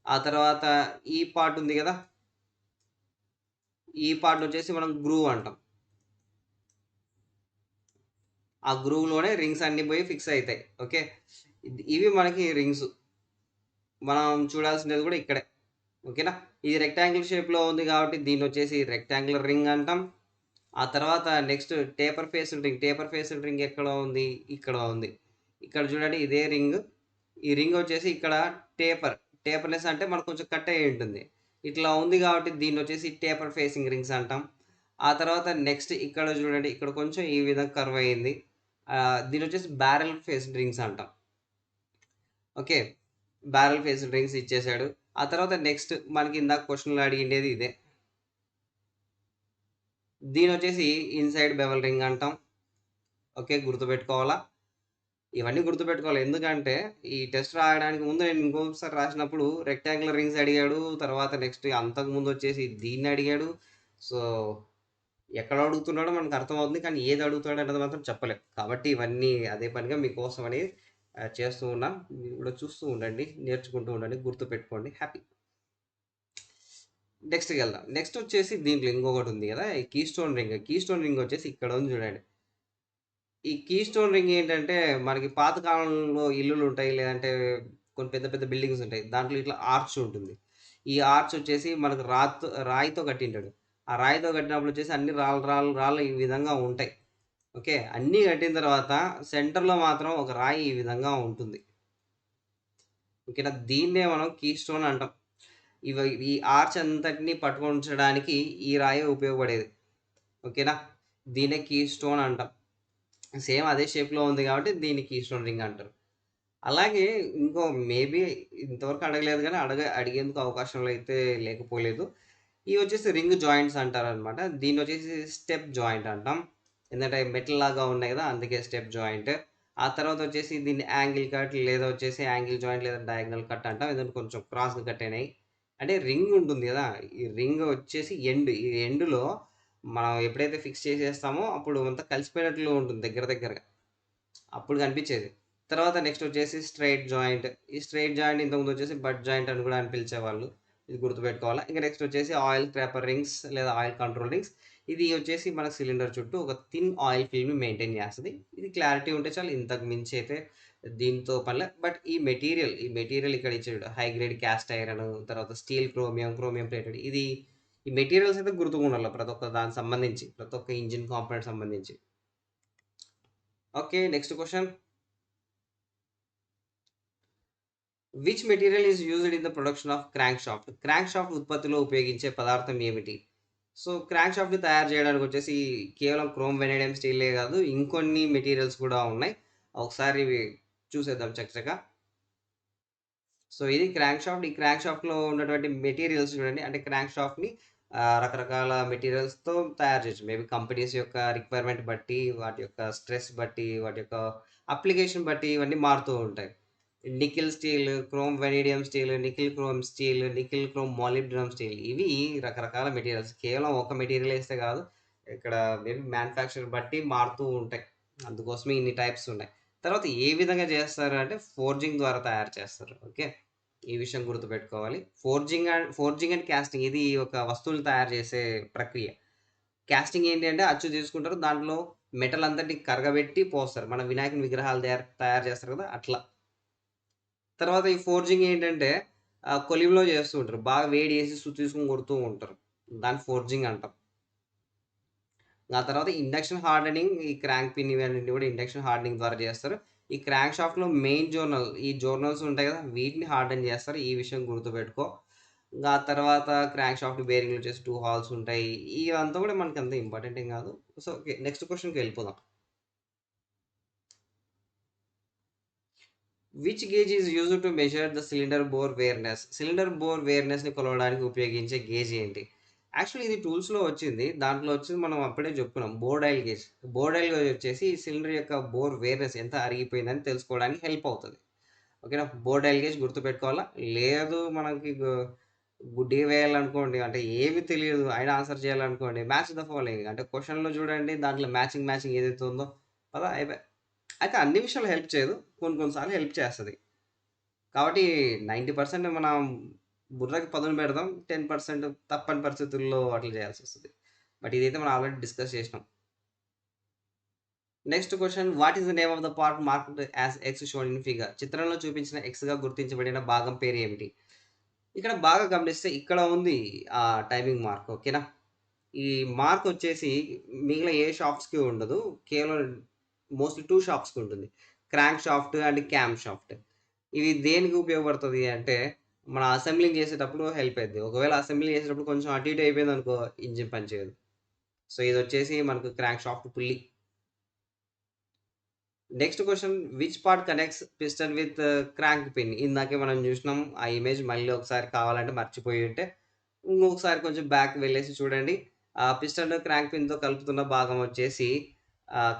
ఆ తర్వాత ఈ పార్ట్ ఉంది గదా! ఈ పార్ట్‌నొచ్చేసి మనం గ్రూవ్ అంటాం. ఆ గ్రూవ్‌లోనే రింగ్స్ అన్నీ పోయి ఫిక్స్ అయితాయి. ఓకే. ఇవి మనకి రింగ్స్. మనం చూడాల్సినది కూడా ఇక్కడే. ఓకేనా? ఇది రెక్టాంగిల్ షేప్‌లో ఉంది కాబట్టి దీన్నొచ్చేసి రెక్టాంగులర్ రింగ్ అంటాం. ఆ తర్వాత next taper faced ring. Taper faced ring ఎక్కడ ఉంది? ఇక్కడ ఉంది. ఇక్కడ చూడండి ఇదే రింగ్. ఈ రింగ్ వచ్చేసి ఇక్కడ టేపర్. టేపర్‌నెస్ అంటే మనకు కొంచెం కట్ అయ్యి ఉంటుంది. ఇట్లా ఉంది కాబట్టి దీన్నొచ్చేసి టేపర్ ఫేసింగ్ రింగ్స్ అంటాం. ఆ తర్వాత నెక్స్ట్ ఇక్కడ చూడండి. ఇక్కడ కొంచెం ఈ విధంగా కర్వ్ అయింది. దీన్నొచ్చేసి బ్యారెల్ ఫేస్డ్ రింగ్స్ అంటాం. ఓకే. బ్యారెల్ ఫేస్డ్ రింగ్స్ ఇచ్చేసాడు. ఆ తర్వాత నెక్స్ట్ మనకి ఇందాక క్వెషన్‌లో అడిగిండేది ఇదే. దీనొచ్చేసి ఇన్‌సైడ్ బెవెల్ రింగ్ అంటాం. ఓకే. గుర్తుపెట్టుకోవాలా? ఇవన్నీ గుర్తుపెట్టుకోవాలి. ఎందుకంటే ఈ టెస్ట్ రాయడానికి ముందు నేను ఇంకొకసారి రాసినప్పుడు రెక్టాంగులర్ రింగ్స్ అడిగాడు. తర్వాత నెక్స్ట్ అంతకుముందొచ్చేసి దీన్ని అడిగాడు. సో, ఎక్కడ అడుగుతున్నాడో మనకు అర్థమవుతుంది. కానీ ఏది అడుగుతాడన్నది మాత్రం చెప్పలేం. కాబట్టి ఇవన్నీ అదే పనిగా మీకోసమని చేస్తూ ఉన్నాం. మీరు కూడా చూస్తూ ఉండండి. నేర్చుకుంటూ ఉండండి. గుర్తుపెట్టుకోండి. హ్యాపీ. నెక్స్ట్‌కెళ్దాం. నెక్స్ట్ వచ్చేసి దీంట్లో ఇంకొకటుంది గదా! ఈ కీస్టోన్ రింగ్. కీస్టోన్ రింగ్ వచ్చేసి ఇక్కడ ఉంది చూడండి. ఈ కీస్టోన్ రింగ్ ఏంటంటే మనకి పాత కాలంలో ఇల్లులుంటాయి. లేదంటే కొన్ని పెద్ద పెద్ద బిల్డింగ్స్ ఉంటాయి. దాంట్లో ఇట్లా ఆర్చ్ ఉంటుంది. ఈ ఆర్చ్ వచ్చేసి మనకు రాయితో కట్టింటాడు. ఆ రాయితో కట్టినప్పుడు వచ్చేసి అన్ని రాళ్ళు, రాళ్ళు, రాళ్ళు ఈ విధంగా ఉంటాయి. ఓకే. అన్నీ కట్టిన తర్వాత సెంటర్‌లో మాత్రం ఒక రాయి ఈ విధంగా ఉంటుంది. ఓకేనా? దీన్నే మనం కీస్టోన్ అంటాం. ఈ ఆర్చ్ అంతటిని పట్టుకొనుంచడానికి ఈ రాయే ఉపయోగపడేది. ఓకేనా? దీన్నే కీస్టోన్ అంటాం. సేమ్ అదే షేప్‌లో ఉంది కాబట్టి దీన్ని కీస్టోన్ రింగ్ అంటారు. అలాగే ఇంకో మేబీ ఇంతవరకు అడగలేదు గానీ అడిగేందుకు అవకాశాలు అయితే లేకపోలేదు. ఇవి వచ్చేసి రింగ్ జాయింట్స్ అంటారనమాట. దీన్నొచ్చేసి స్టెప్ జాయింట్ అంటాం. ఎందుకంటే మెటల్‌లాగా ఉన్నాయి గదా! అందుకే స్టెప్ జాయింట్. ఆ తర్వాత వచ్చేసి దీన్ని యాంగిల్ కట్ లేదా వచ్చేసి యాంగిల్ జాయింట్ లేదా డయాగ్నల్ కట్ అంటాం. ఎందుకంటే కొంచెం క్రాస్‌గా కట్ అయినాయి. అంటే రింగ్ ఉంటుంది గదా! ఈ రింగ్ వచ్చేసి ఈ ఎండ్‌లో మనం ఎప్పుడైతే ఫిక్స్ చేసేస్తామో అప్పుడు అంతా కలిసిపోయినట్లు ఉంటుంది దగ్గర దగ్గరగా. అప్పుడు కనిపించేది. తర్వాత నెక్స్ట్ వచ్చేసి స్ట్రెయిట్ జాయింట్. ఈ స్ట్రెయిట్ జాయింట్ ఇంతకుముందు వచ్చేసి బట్ జాయింట్ అని కూడా అని పిలిచేవాళ్ళు. ఇది గుర్తుపెట్టుకోవాలా. ఇంక నెక్స్ట్ వచ్చేసి ఆయిల్ స్క్రాపర్ రింగ్స్ లేదా ఆయిల్ కంట్రోల్ రింగ్స్. ఇది వచ్చేసి మన సిలిండర్ చుట్టూ ఒక థిన్ ఆయిల్ ఫిల్మ్‌ని మెయింటైన్ చేస్తది. ఇది క్లారిటీ ఉంటే చాలు. ఇంతకు మించి అయితే దీంతో పనిలే. బట్ ఈ మెటీరియల్ ఇక్కడ ఇచ్చాడు. హై గ్రేడ్ క్యాస్ట్ ఐరన్, తర్వాత స్టీల్ క్రోమియం ప్లేటెడ్. ఈ మెటీరియల్స్ అయితే గుర్తుకుండాల ప్రతి ఒక్క దానికి సంబంధించి. ప్రతి ఒక్క ఇంజిన్ కాంపోనెంట్ సంబంధించి. Okay. Next question. Which material is used in the production of crank shaft? Crank shaft ఉత్పత్తిలో ఉపయోగించే పదార్థం ఏమిటి? సో, క్రాంక్ షాఫ్ట్‌ని తయారు చేయడానికి వచ్చేసి కేవలం క్రోమ్ వెనడియం స్టీలే కాదు, ఇంకొన్ని మెటీరియల్స్ కూడా ఉన్నాయి. ఒకసారి ఇవి చూసేద్దాం చకచకా. సో, ఇది క్రాంక్ షాఫ్ట్. ఈ క్రాంక్ షాఫ్ట్‌లో ఉన్నటువంటి మెటీరియల్స్ చూడండి. అంటే క్రాంక్ షాఫ్ట్‌ని రకరకాల మెటీరియల్స్‌తో తయారు చేయొచ్చు. మేబీ కంపెనీస్ యొక్క రిక్వైర్మెంట్ బట్టి, వాటి యొక్క స్ట్రెస్ బట్టి, వాటి యొక్క అప్లికేషన్ బట్టి ఇవన్నీ మారుతూ ఉంటాయి. Nickel steel, chrome vanadium steel, nickel chrome steel, nickel chrome molybdenum steel ఇవి రకరకాల మెటీరియల్స్. కేవలం ఒక మెటీరియల్ ఏస్తే కాదు. ఇక్కడ మేబీ మ్యానుఫ్యాక్చర్ బట్టి మారుతూ ఉంటాయి. అందుకోసమే ఇన్ని టైప్స్ ఉన్నాయి. తర్వాత ఏ విధంగా చేస్తారు అంటే ఫోర్జింగ్ ద్వారా తయారు చేస్తారు. ఓకే. ఈ విషయం గుర్తుపెట్టుకోవాలి. ఫోర్జింగ్ అండ్ కాస్టింగ్ ఇది ఒక వస్తువులు తయారు చేసే ప్రక్రియ. కాస్టింగ్ ఏంటి అంటే అచ్చు తీసుకుంటారు. దాంట్లో మెటల్ అంతటిని కరగబెట్టి పోస్తారు. మన వినాయకుని విగ్రహాలు తయారు చేస్తారు కదా! అట్లా. తర్వాత ఈ ఫోర్జింగ్ ఏంటంటే కొలిమిలో చేస్తూ ఉంటారు. బాగా వేడి చేసి తీసుకొని కొడుతూ ఉంటారు. దాన్ని ఫోర్జింగ్ అంటాం. ఆ తర్వాత ఇండక్షన్ హార్డెనింగ్ ఈ క్రాంక్ పిన్ ఇవన్నీ కూడా ఇండక్షన్ హార్డెనింగ్ ద్వారా చేస్తారు. ఈ క్రాంక్ షాఫ్ట్‌లో మెయిన్ ఈ జోర్నల్స్ ఉంటాయి కదా! వీటిని హార్డెన్ చేస్తారు. ఈ విషయం గుర్తుపెట్టుకో. ఆ తర్వాత క్రాంక్ షాఫ్ట్ బేరింగ్‌లో వచ్చేసి 2 హాల్స్ ఉంటాయి. ఇవంతా కూడా మనకంత ఇంపార్టెంట్ ఏం కాదు. So, okay. నెక్స్ట్ క్వెషన్‌కెళ్ళిపోదాం. Which gauge is used to measure the cylinder bore wearness? Cylinder bore వేర్‌నెస్‌ని కొలవడానికి ఉపయోగించే గేజ్ ఏంటి? యాక్చువల్లీ ఇది టూల్స్‌లో వచ్చింది. దాంట్లో వచ్చేసి మనం అప్పుడే చెప్పుకున్నాం. Bore dial gauge. Bore dial gauge వచ్చేసి ఈ సిలిండర్ యొక్క బోర్ వేర్‌నెస్ ఎంత అరిగిపోయిందని తెలుసుకోవడానికి హెల్ప్ అవుతది. ఓకేనా? బోర్ డయల్ గేజ్ గుర్తుపెట్టుకోవాలా. లేదు మనకి గుడ్డిగా వేయాలనుకోండి. అంటే ఏమి తెలియదు. అయినా ఆన్సర్ చేయాలనుకోండి. మ్యాచ్ ద ఫాలోయింగ్ అంటే క్వెషన్‌లో చూడండి. దాంట్లో మ్యాచింగ్ ఏదైతే ఉందో అయిపాయే. అయితే అన్ని విషయాలు హెల్ప్ చేయదు. కొన్ని కొన్ని సార్లు హెల్ప్ చేస్తది. కాబట్టి 90% మనం బుర్రకి పదును పెడదాం. 10% తప్పని పరిస్థితుల్లో అట్లా చేయాల్సొస్తది. బట్ ఇదైతే మనం ఆల్రెడీ డిస్కస్ చేసినాం. Next question what is the name of the part marked as X shown in figure? చిత్రంలో చూపించిన ఎక్స్‌గా గుర్తించబడిన భాగం పేరు ఏమిటి? ఇక్కడ బాగా గమనిస్తే ఇక్కడ ఉంది టైమింగ్ మార్క్. ఓకేనా? ఈ మార్క్ వచ్చేసి మిగిలిన ఏ షాఫ్ట్స్‌కి ఉండదు. కేవలం మోస్ట్‌లీ 2 షాఫ్ట్స్‌కి ఉంటుంది. Crank shaft and cam shaft. ఇవి దేనికి ఉపయోగపడుతది అంటే, మన అసెంబ్లింగ్ చేసేటప్పుడు హెల్ప్ అయిద్ది. ఒకవేళ అసెంబ్లింగ్ చేసేటప్పుడు కొంచెం అటు ఇటు అయిపోయిందనుకో ఇంజిన్ పనిచేయదు. సో, ఇదొచ్చేసి మనకు crank shaft pulley. Next question which part connects piston with crank pin? ఇందాకే మనం చూసినాం. ఆ ఇమేజ్ మళ్ళీ ఒకసారి కావాలంటే మర్చిపోయి ఉంటే, ఇంకొకసారి కొంచెం బ్యాక్ వెళ్ళేసి చూడండి. పిస్టన్ క్రాంక్ పిన్‌తో కలుపుతున్న భాగం వచ్చేసి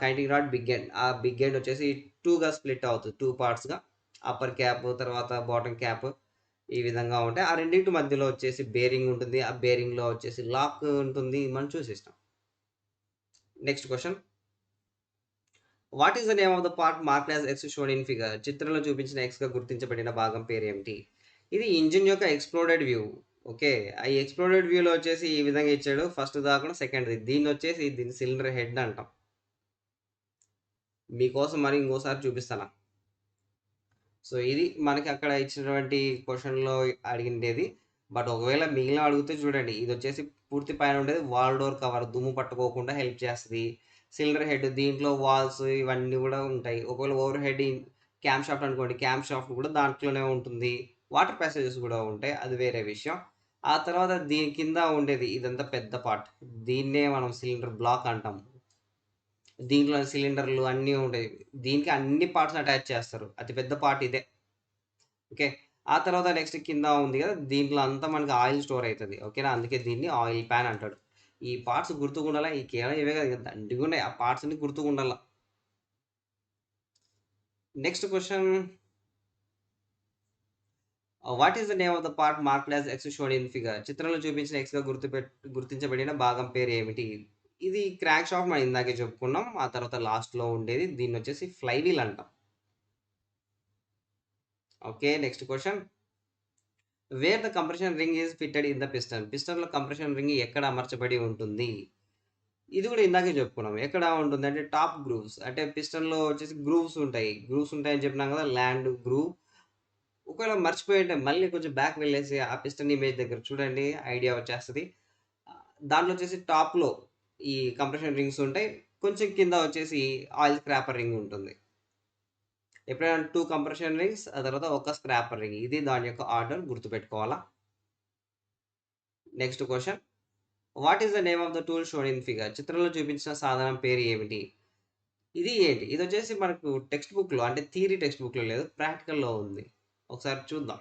కైంటింగ్ రాడ్ బిగ్ ఎండ్. ఆ బిగ్ ఎండ్ వచ్చేసి 2గా స్ప్లిట్ అవుతది. 2 పార్ట్స్‌గా. అప్పర్ క్యాప్ తర్వాత బాటమ్ క్యాప్ ఈ విధంగా ఉంటాయి. ఆ రెండిటి మధ్యలో వచ్చేసి బేరింగ్ ఉంటుంది. ఆ బేరింగ్‌లో వచ్చేసి లాక్ ఉంటుంది. మనం చూసేసినాం. Next question what is the name of the part marked as X shown in figure? చిత్రంలో చూపించిన ఎక్స్‌గా గుర్తించబడిన భాగం పేరేమిటి? ఇది ఇంజిన్ యొక్క ఎక్స్‌ప్లోడెడ్ వ్యూ. ఓకే. ఈ ఎక్స్‌ప్లోడెడ్ వ్యూలో వచ్చేసి ఈ విధంగా ఇచ్చాడు. ఫస్ట్ కాకుండా సెకండ్‌ది. దీన్ని సిలిండర్ హెడ్ అంటాం. మీకోసం మరి ఇంకోసారి చూపిస్తాను. సో, ఇది మనకి అక్కడ ఇచ్చినటువంటి క్వెషన్‌లో అడిగిండేది. బట్ ఒకవేళ మిగిలినవి అడిగితే చూడండి. ఇదొచ్చేసి పూర్తి పైన ఉండేది వాల్ డోర్ కవర్. దుమ్ము పట్టుకోకుండా హెల్ప్ చేస్తది. సిలిండర్ హెడ్ దీంట్లో వాల్స్ ఇవన్నీ గూడా ఉంటాయి. ఒకవేళ ఓవర్ హెడ్ క్యామ్ షాఫ్ట్ అనుకోండి. క్యామ్ షాఫ్ట్ కూడా దాంట్లోనే ఉంటుంది. వాటర్ ప్యాసేజెస్ గూడా ఉంటాయి. అది వేరే విషయం. ఆ తర్వాత దీని కింద ఉండేది ఇదంతా పెద్ద పార్ట్. దీన్నే మనం సిలిండర్ బ్లాక్ అంటాం. దీంట్లో సిలిండర్‌లు అన్నీ ఉంటాయి. దీనికి అన్ని పార్ట్స్ అటాచ్ చేస్తారు. అతి పెద్ద పార్ట్ ఇదే. ఓకే. ఆ తర్వాత నెక్స్ట్ కింద ఉంది గదా! దీంట్లో అంతా మనకి ఆయిల్ స్టోర్ అయితది. ఓకేనా? అందుకే దీన్ని ఆయిల్ పాన్ అంటాడు. ఈ పార్ట్స్ గుర్తుకుండాల. ఈ కేవలం ఇవే కాదు దండిగున్నాయి. ఆ పార్ట్స్ అన్ని గుర్తుకుండాల. Next question what is the name of the part marked as X shown in figure? చిత్రంలో చూపించిన ఎక్స్‌గా గుర్తించబడిన భాగం పేరు ఏమిటి? ఇది క్రాంక్ షాఫ్ట్ మనం ఇందాకే చెప్పుకున్నాం. ఆ తర్వాత లాస్ట్‌లో ఉండేది దీన్నొచ్చేసి ఫ్లై వీల్ అంటాం. Okay. Next question where the compression ring is fitted in the piston. పిస్టన్‌లో కంప్రెషన్ రింగ్ ఎక్కడ అమర్చబడి ఉంటుంది? ఇది కూడా ఇందాకే చెప్పుకున్నాం. ఎక్కడ ఉంటుంది అంటే టాప్ గ్రూవ్స్. అంటే పిస్టన్‌లో వచ్చేసి గ్రూవ్స్ ఉంటాయి. గ్రూవ్స్ ఉంటాయని చెప్పినాం కదా! Land groove. ఒకవేళ మర్చిపోయుంటే మళ్ళీ కొంచెం బ్యాక్ వెళ్ళేసి ఆ పిస్టన్ ఇమేజ్ దగ్గర చూడండి ఐడియా వచ్చేస్తది. దాంట్లో వచ్చేసి టాప్‌లో ఈ కంప్రెషన్ రింగ్స్ ఉంటాయి. కొంచెం కింద వచ్చేసి ఆయిల్ స్క్రాపర్ రింగ్ ఉంటుంది. ఎప్పుడైనా 2 కంప్రెషన్ రింగ్స్ ఆ తర్వాత ఒక స్క్రాపర్ రింగ్. ఇది దాని యొక్క ఆర్డర్ గుర్తుపెట్టుకోవాలా. Next question what is the name of the tool shown in figure? చిత్రంలో చూపించిన సాధనం పేరు ఏమిటి? ఇది ఏంటి? ఇదొచ్చేసి మనకు టెక్స్ట్ బుక్‌లో అంటే థియరీ టెక్స్ట్ బుక్‌లో లేదు. ప్రాక్టికల్‌లో ఉంది. ఒకసారి చూద్దాం.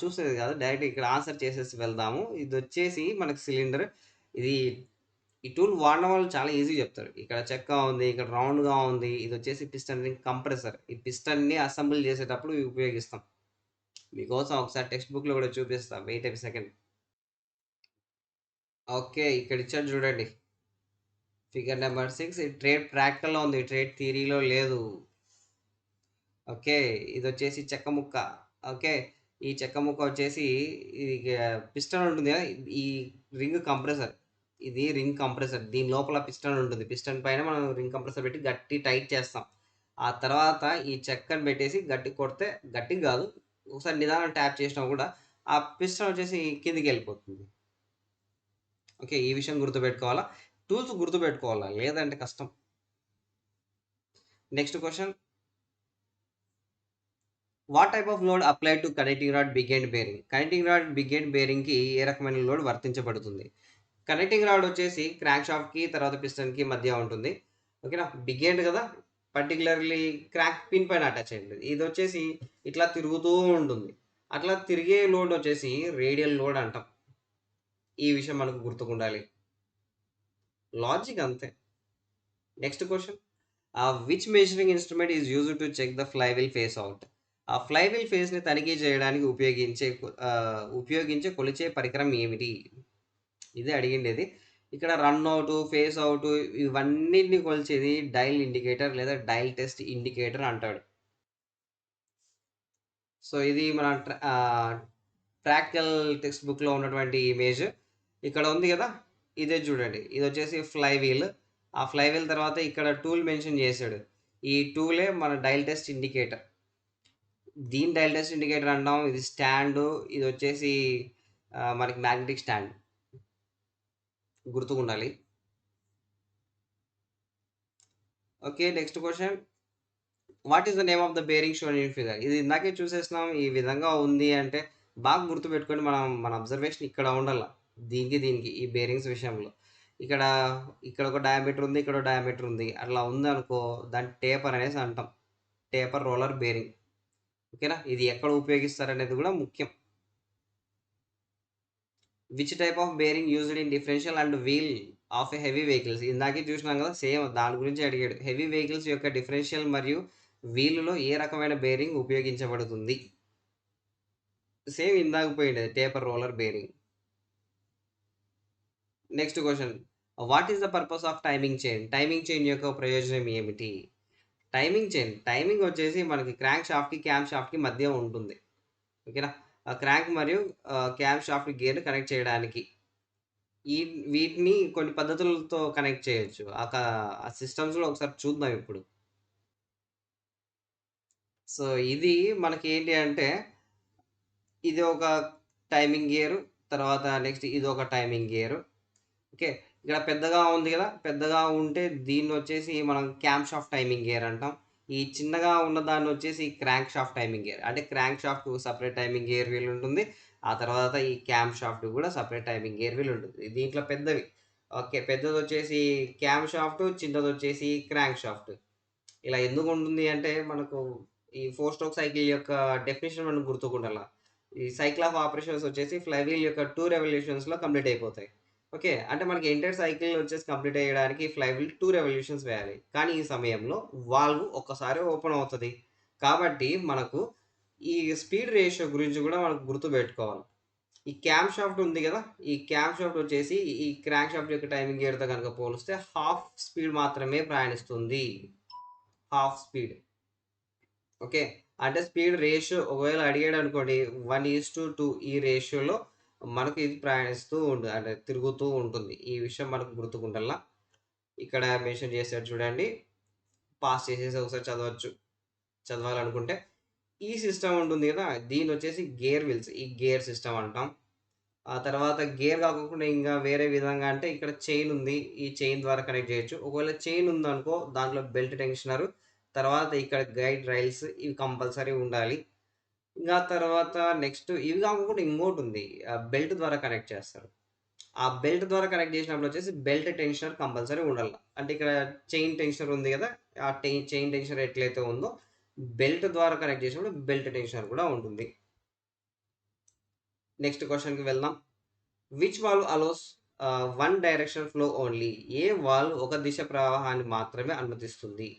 చూసేది కాదు, డైరెక్ట్ ఇక్కడ ఆన్సర్ చేసేసి వెళ్దాము. ఇది వచ్చేసి మనకు సిలిండర్. ఇది ఈ టూల్ వాడడం వల్ల చాలా ఈజీ చెప్తారు. ఇక్కడ చెక్క ఉంది, ఇక్కడ రౌండ్గా ఉంది. ఇది వచ్చేసి పిస్టన్ రింగ్ కంప్రెసర్. ఈ పిస్టన్ని అసెంబుల్ చేసేటప్పుడు ఇవి ఉపయోగిస్తాం. మీకోసం ఒకసారి టెక్స్ట్ బుక్లో కూడా చూపిస్తాం. Wait a second. ఓకే, ఇక్కడ ఇచ్చాడు చూడండి, ఫిగర్ నెంబర్ 6. ఇది ట్రేడ్ ప్రాక్టికల్లో ఉంది, ట్రేడ్ థియరీలో లేదు. ఓకే, ఇది వచ్చేసి చెక్క ముక్క. ఓకే, ఈ చెక్క ముక్క వచ్చేసి ఇది పిస్టన్ ఉంటుంది కదా, ఈ రింగ్ కంప్రెసర్. ఇది రింగ్ కంప్రెసర్. దీని లోపల పిస్టన్ ఉంటుంది. పిస్టన్ పైన మనం రింగ్ కంప్రెసర్ పెట్టి గట్టి టైట్ చేస్తాం. ఆ తర్వాత ఈ చెక్కను పెట్టేసి గట్టి కొడితే, గట్టి కాదు, ఒకసారి నిదానం ట్యాప్ చేసినా కూడా ఆ పిస్టన్ వచ్చేసి కిందికి వెళ్ళిపోతుంది. ఓకే, ఈ విషయం గుర్తుపెట్టుకోవాలా, టూల్స్ గుర్తుపెట్టుకోవాలా, లేదంటే కష్టం. Next question, what type of load apply to connecting rod big end bearing? Connecting rod big end బేరింగ్కి ఏ రకమైన లోడ్ వర్తించబడుతుంది? కనెక్టింగ్ రాడ్ వచ్చేసి క్రాంక్ షాఫ్ట్కి తర్వాత పిస్టన్కి మధ్య ఉంటుంది. ఓకేనా, బిగ్ ఎండ్ కదా, పర్టికులర్లీ క్రాంక్ పిన్ పైన అటాచ్ అయ్యింది. ఇది వచ్చేసి ఇట్లా తిరుగుతూ ఉంటుంది. అట్లా తిరిగే లోడ్ వచ్చేసి రేడియల్ లోడ్ అంటాం. ఈ విషయం మనకు గుర్తుకుండాలి, లాజిక్ అంతే. Next question, which measuring instrument is used to check the flywheel face out? ఆ ఫ్లైవీల్ ఫేస్ని తనిఖీ చేయడానికి ఉపయోగించే కొలిచే పరికరం ఏమిటి? ఇదే అడిగిండేది. ఇక్కడ రన్ అవుట్, ఫేస్ అవుట్ ఇవన్నిటిని కొలిచేది డైల్ ఇండికేటర్ లేదా డైల్ టెస్ట్ ఇండికేటర్ అంటాడు. సో ఇది మన ప్రాక్టికల్ టెక్స్ట్ బుక్లో ఉన్నటువంటి ఇమేజ్ ఇక్కడ ఉంది కదా, ఇదే చూడండి. ఇది వచ్చేసి ఫ్లై వీల్. ఆ ఫ్లై వీల్ తర్వాత ఇక్కడ టూల్ మెన్షన్ చేశాడు. ఈ టూలే మన డైల్ టెస్ట్ ఇండికేటర్. దీని డైల్ టెస్ట్ ఇండికేటర్ అంటాం. ఇది స్టాండ్, ఇది వచ్చేసి మనకి మ్యాగ్నెటిక్ స్టాండ్, గుర్తుకుండాలి. Okay, next question, what is the name of the bearing shown in figure? ఇది ఇందాకే చూసేసినాం. ఈ విధంగా ఉంది అంటే బాగా గుర్తుపెట్టుకొని మన అబ్జర్వేషన్ ఇక్కడ ఉండాల. దీనికి ఈ బేరింగ్స్ విషయంలో ఇక్కడ ఇక్కడ ఒక డయామీటర్ ఉంది, ఇక్కడ డయామీటర్ ఉంది. అట్లా ఉంది అనుకో, దాన్ని టేపర్ అనేసి అంటాం. Taper roller bearing. ఓకేనా, ఇది ఎక్కడ ఉపయోగిస్తారనేది కూడా ముఖ్యం. Which type of bearing used in differential and wheel of a heavy vehicles? ఇందాకే చూసినాం కదా, సేమ్ దాని గురించి అడిగాడు. హెవీ వెహికల్స్ యొక్క డిఫరెన్షియల్ మరియు వీలులో ఏ రకమైన బేరింగ్ ఉపయోగించబడుతుంది? సేమ్ ఇందాక పోయిండేది, taper roller bearing. Next question, what is the purpose of timing chain? Timing chain యొక్క ప్రయోజనం ఏమిటి? టైమింగ్ వచ్చేసి మనకి క్రాంక్ షాఫ్ట్కి క్యామ్ షాఫ్ట్కి మధ్య ఉంటుంది. ఓకేనా, క్రాంక్ మరియు క్యామ్ షాఫ్ట్ గేర్ కనెక్ట్ చేయడానికి వీటిని కొన్ని పద్ధతులతో కనెక్ట్ చేయొచ్చు. ఆ సిస్టమ్స్లో ఒకసారి చూద్దాం ఇప్పుడు. సో ఇది మనకి ఏంటి అంటే, ఇది ఒక టైమింగ్ గేరు, తర్వాత నెక్స్ట్ ఇది ఒక టైమింగ్ గేరు. ఓకే, ఇక్కడ పెద్దగా ఉంది కదా, పెద్దగా ఉంటే దీన్ని వచ్చేసి మనం క్యామ్ షాఫ్ట్ టైమింగ్ గేర్ అంటాం. ఈ చిన్నగా ఉన్న దాన్ని వచ్చేసి క్రాంక్ షాఫ్ట్ టైమింగ్ గేర్. అంటే crankshaft separate timing gear wheel ఉంటుంది. ఆ తర్వాత ఈ క్యామ్ షాఫ్ట్ కూడా సపరేట్ టైమింగ్ గేర్ వీల్ ఉంటుంది. దీంట్లో పెద్దవి. ఓకే, పెద్దది వచ్చేసి క్యామ్ షాఫ్ట్, చిన్నది వచ్చేసి క్రాంక్ షాఫ్ట్. ఇలా ఎందుకు ఉంటుంది అంటే, మనకు ఈ 4 స్ట్రోక్ సైకిల్ యొక్క డెఫినేషన్ మనం గుర్తుకుండాల. ఈ సైకిల్ ఆఫ్ ఆపరేషన్స్ వచ్చేసి ఫ్లైవీల్ యొక్క 2 రెవల్యూషన్స్‌లో కంప్లీట్ అయిపోతాయి. ఓకే, అంటే మనకి ఎంటైర్ సైకిల్ వచ్చేసి కంప్లీట్ అయ్యడానికి ఫ్లైవీల్ 2 రెవల్యూషన్స్ వేయాలి. కానీ ఈ సమయంలో వాల్వ్ ఒక్కసారి ఓపెన్ అవుతది. కాబట్టి మనకు ఈ స్పీడ్ రేషియో గురించి కూడా మనకు గుర్తుపెట్టుకోవాలి. ఈ క్యామ్ షాఫ్ట్ ఉంది కదా, ఈ క్యామ్ షాఫ్ట్ వచ్చేసి ఈ క్రాంక్ షాఫ్ట్ యొక్క టైమింగ్ గేర్‌తో గనుక పోలిస్తే హాఫ్ స్పీడ్ మాత్రమే ప్రయాణిస్తుంది. Half speed. ఓకే, అంటే స్పీడ్ రేషియో ఒకవేళ అడిగాడు అనుకోండి, 1:2 ఈ రేషియోలో మనకు ఇది ప్రయాణిస్తూ ఉంటుంది, అంటే తిరుగుతూ ఉంటుంది. ఈ విషయం మనకు గుర్తుకుండల్లా. ఇక్కడ మెన్షన్ చేశాడు చూడండి, పాస్ చేసేసి ఒకసారి చదవాలనుకుంటే ఈ సిస్టమ్ ఉంటుంది కదా, దీని వచ్చేసి గేర్ వీల్స్, ఈ గేర్ సిస్టమ్ అంటాం. ఆ తర్వాత గేర్ కాకుండా ఇంకా వేరే విధంగా అంటే ఇక్కడ చైన్ ఉంది, ఈ చైన్ ద్వారా కనెక్ట్ చేయొచ్చు. ఒకవేళ చైన్ ఉందనుకో, దాంట్లో బెల్ట్ టెన్షనర్, తర్వాత ఇక్కడ గైడ్ రైల్స్ ఇవి కంపల్సరీ ఉండాలి. ఇంకా తర్వాత నెక్స్ట్ ఇవి కాకుండా ఇంకోటి ఉంది, బెల్ట్ ద్వారా కనెక్ట్ చేస్తారు. ఆ బెల్ట్ ద్వారా కనెక్ట్ చేసినప్పుడు వచ్చేసి బెల్ట్ టెన్షనర్ కంపల్సరీ ఉండాలి. అంటే ఇక్కడ చైన్ టెన్షనర్ ఉంది కదా, ఆ చైన్ టెన్షనర్ ఎట్లయితే ఉందో బెల్ట్ ద్వారా కనెక్ట్ చేసినప్పుడు బెల్ట్ టెన్షనర్ కూడా ఉంటుంది. నెక్స్ట్ క్వశ్చన్కి వెళ్దాం. Which valve allows one direction flow only? A valve ఒక దిశ ప్రవాహాన్ని మాత్రమే అనుమతిస్తుంది?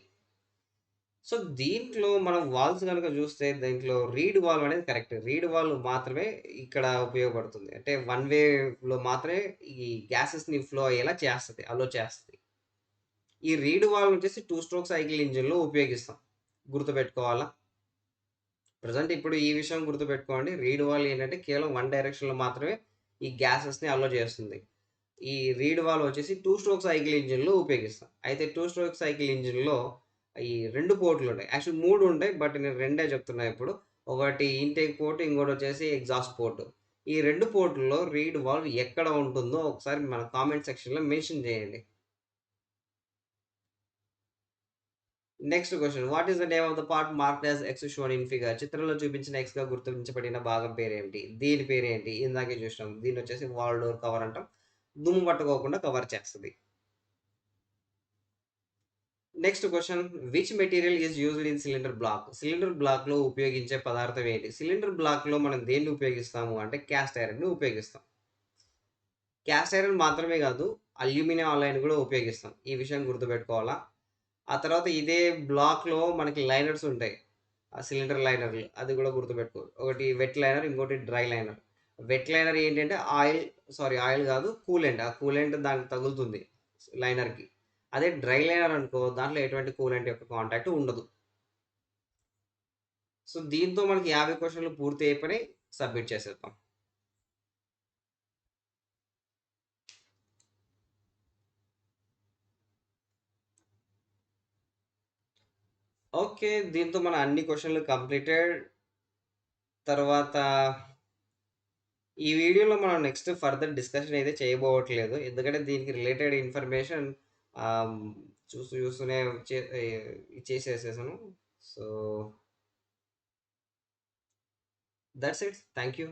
సో దీంట్లో మనం వాల్వ్స్ కనుక చూస్తే దీంట్లో రీడ్ వాల్వ్ అనేది కరెక్ట్. రీడ్ వాల్వ్ మాత్రమే ఇక్కడ ఉపయోగపడుతుంది. అంటే వన్ వేలో మాత్రమే ఈ గ్యాసెస్‌ని ఫ్లో అయ్యేలా చేస్తది. అలో చేస్తది. ఈ రీడ్ వాల్వ్ వచ్చేసి 2 స్ట్రోక్ సైకిల్ ఇంజిన్‌లో ఉపయోగిస్తాం. గుర్తుపెట్టుకోవాలా? ప్రెజెంట్ ఇప్పుడు ఈ విషయం గుర్తుపెట్టుకోండి. రీడ్ వాల్వ్ ఏంటంటే కేవలం వన్ డైరెక్షన్‌లో మాత్రమే ఈ గ్యాసెస్‌ని అలో చేస్తుంది. ఈ రీడ్ వాల్వ్ వచ్చేసి 2 స్ట్రోక్ సైకిల్ ఇంజిన్‌లో ఉపయోగిస్తాం. అయితే 2 స్ట్రోక్ సైకిల్ ఇంజిన్‌లో ఈ 2 పోర్టులుంటాయి. యాక్చువల్ 3 ఉంటాయి. బట్ నేను 2 చెప్తున్నా ఇప్పుడు. ఒకటి ఇంటేక్ పోర్ట్, ఇంకోటొచ్చేసి ఎగ్జాస్ట్ పోర్ట్. ఈ 2 పోర్టుల్లో రీడ్ వాల్వ్ ఎక్కడ ఉంటుందో ఒకసారి మన కామెంట్ సెక్షన్‌లో మెన్షన్ చేయండి. Next question. What is the name of the part marked as X shown in figure? చిత్రంలో చూపించిన ఎక్స్‌గా గుర్తించబడిన భాగం పేరేంటి? దీని పేరేంటి? ఇందాకే చూసినాం. దీన్నొచ్చేసి వాల్ డోర్ కవర్ అంటాం. దుమ్ము పట్టుకోకుండా కవర్ చేస్తది. Next question. Which material is used in cylinder block? Cylinder బ్లాక్‌లో ఉపయోగించే పదార్థం ఏంటి? సిలిండర్ బ్లాక్‌లో మనం దేన్ని ఉపయోగిస్తాము అంటే క్యాస్ట్ ఐరన్‌ని ఉపయోగిస్తాం. క్యాస్ట్ ఐరన్ మాత్రమే కాదు, అల్యూమినియం అలాయ్‌ని కూడా ఉపయోగిస్తాం. ఈ విషయం గుర్తుపెట్టుకోవాలా? ఆ తర్వాత ఇదే బ్లాక్‌లో మనకి లైనర్స్ ఉంటాయి. ఆ సిలిండర్ లైనర్‌లు. అది కూడా గుర్తుపెట్టుకో. ఒకటి వెట్ లైనర్, ఇంకోటి డ్రై లైనర్. వెట్ లైనర్ ఏంటంటే ఆయిల్ కాదు కూలెంట్. ఆ కూలెంట్ దానికి తగులుతుంది లైనర్‌కి. అదే డ్రై లైనర్ అనుకో దాంట్లో ఎటువంటి కూలెంట్ యొక్క కాంటాక్ట్ ఉండదు. సో, దీంతో మనకి 50 క్వెషన్‌లు పూర్తి అయిపోయినాయి. సబ్మిట్ చేసేద్దాం. ఓకే. దీంతో మన అన్ని క్వెషన్‌లు కంప్లీటెడ్. తర్వాత ఈ వీడియోలో మనం నెక్స్ట్ ఫర్దర్ డిస్కషన్ అయితే చేయబోవట్లేదు. ఎందుకంటే దీనికి రిలేటెడ్ ఇన్ఫర్మేషన్ ఆహ్, చూస్తూనే చే చేసేసేసాను. So, that's it. Thank you.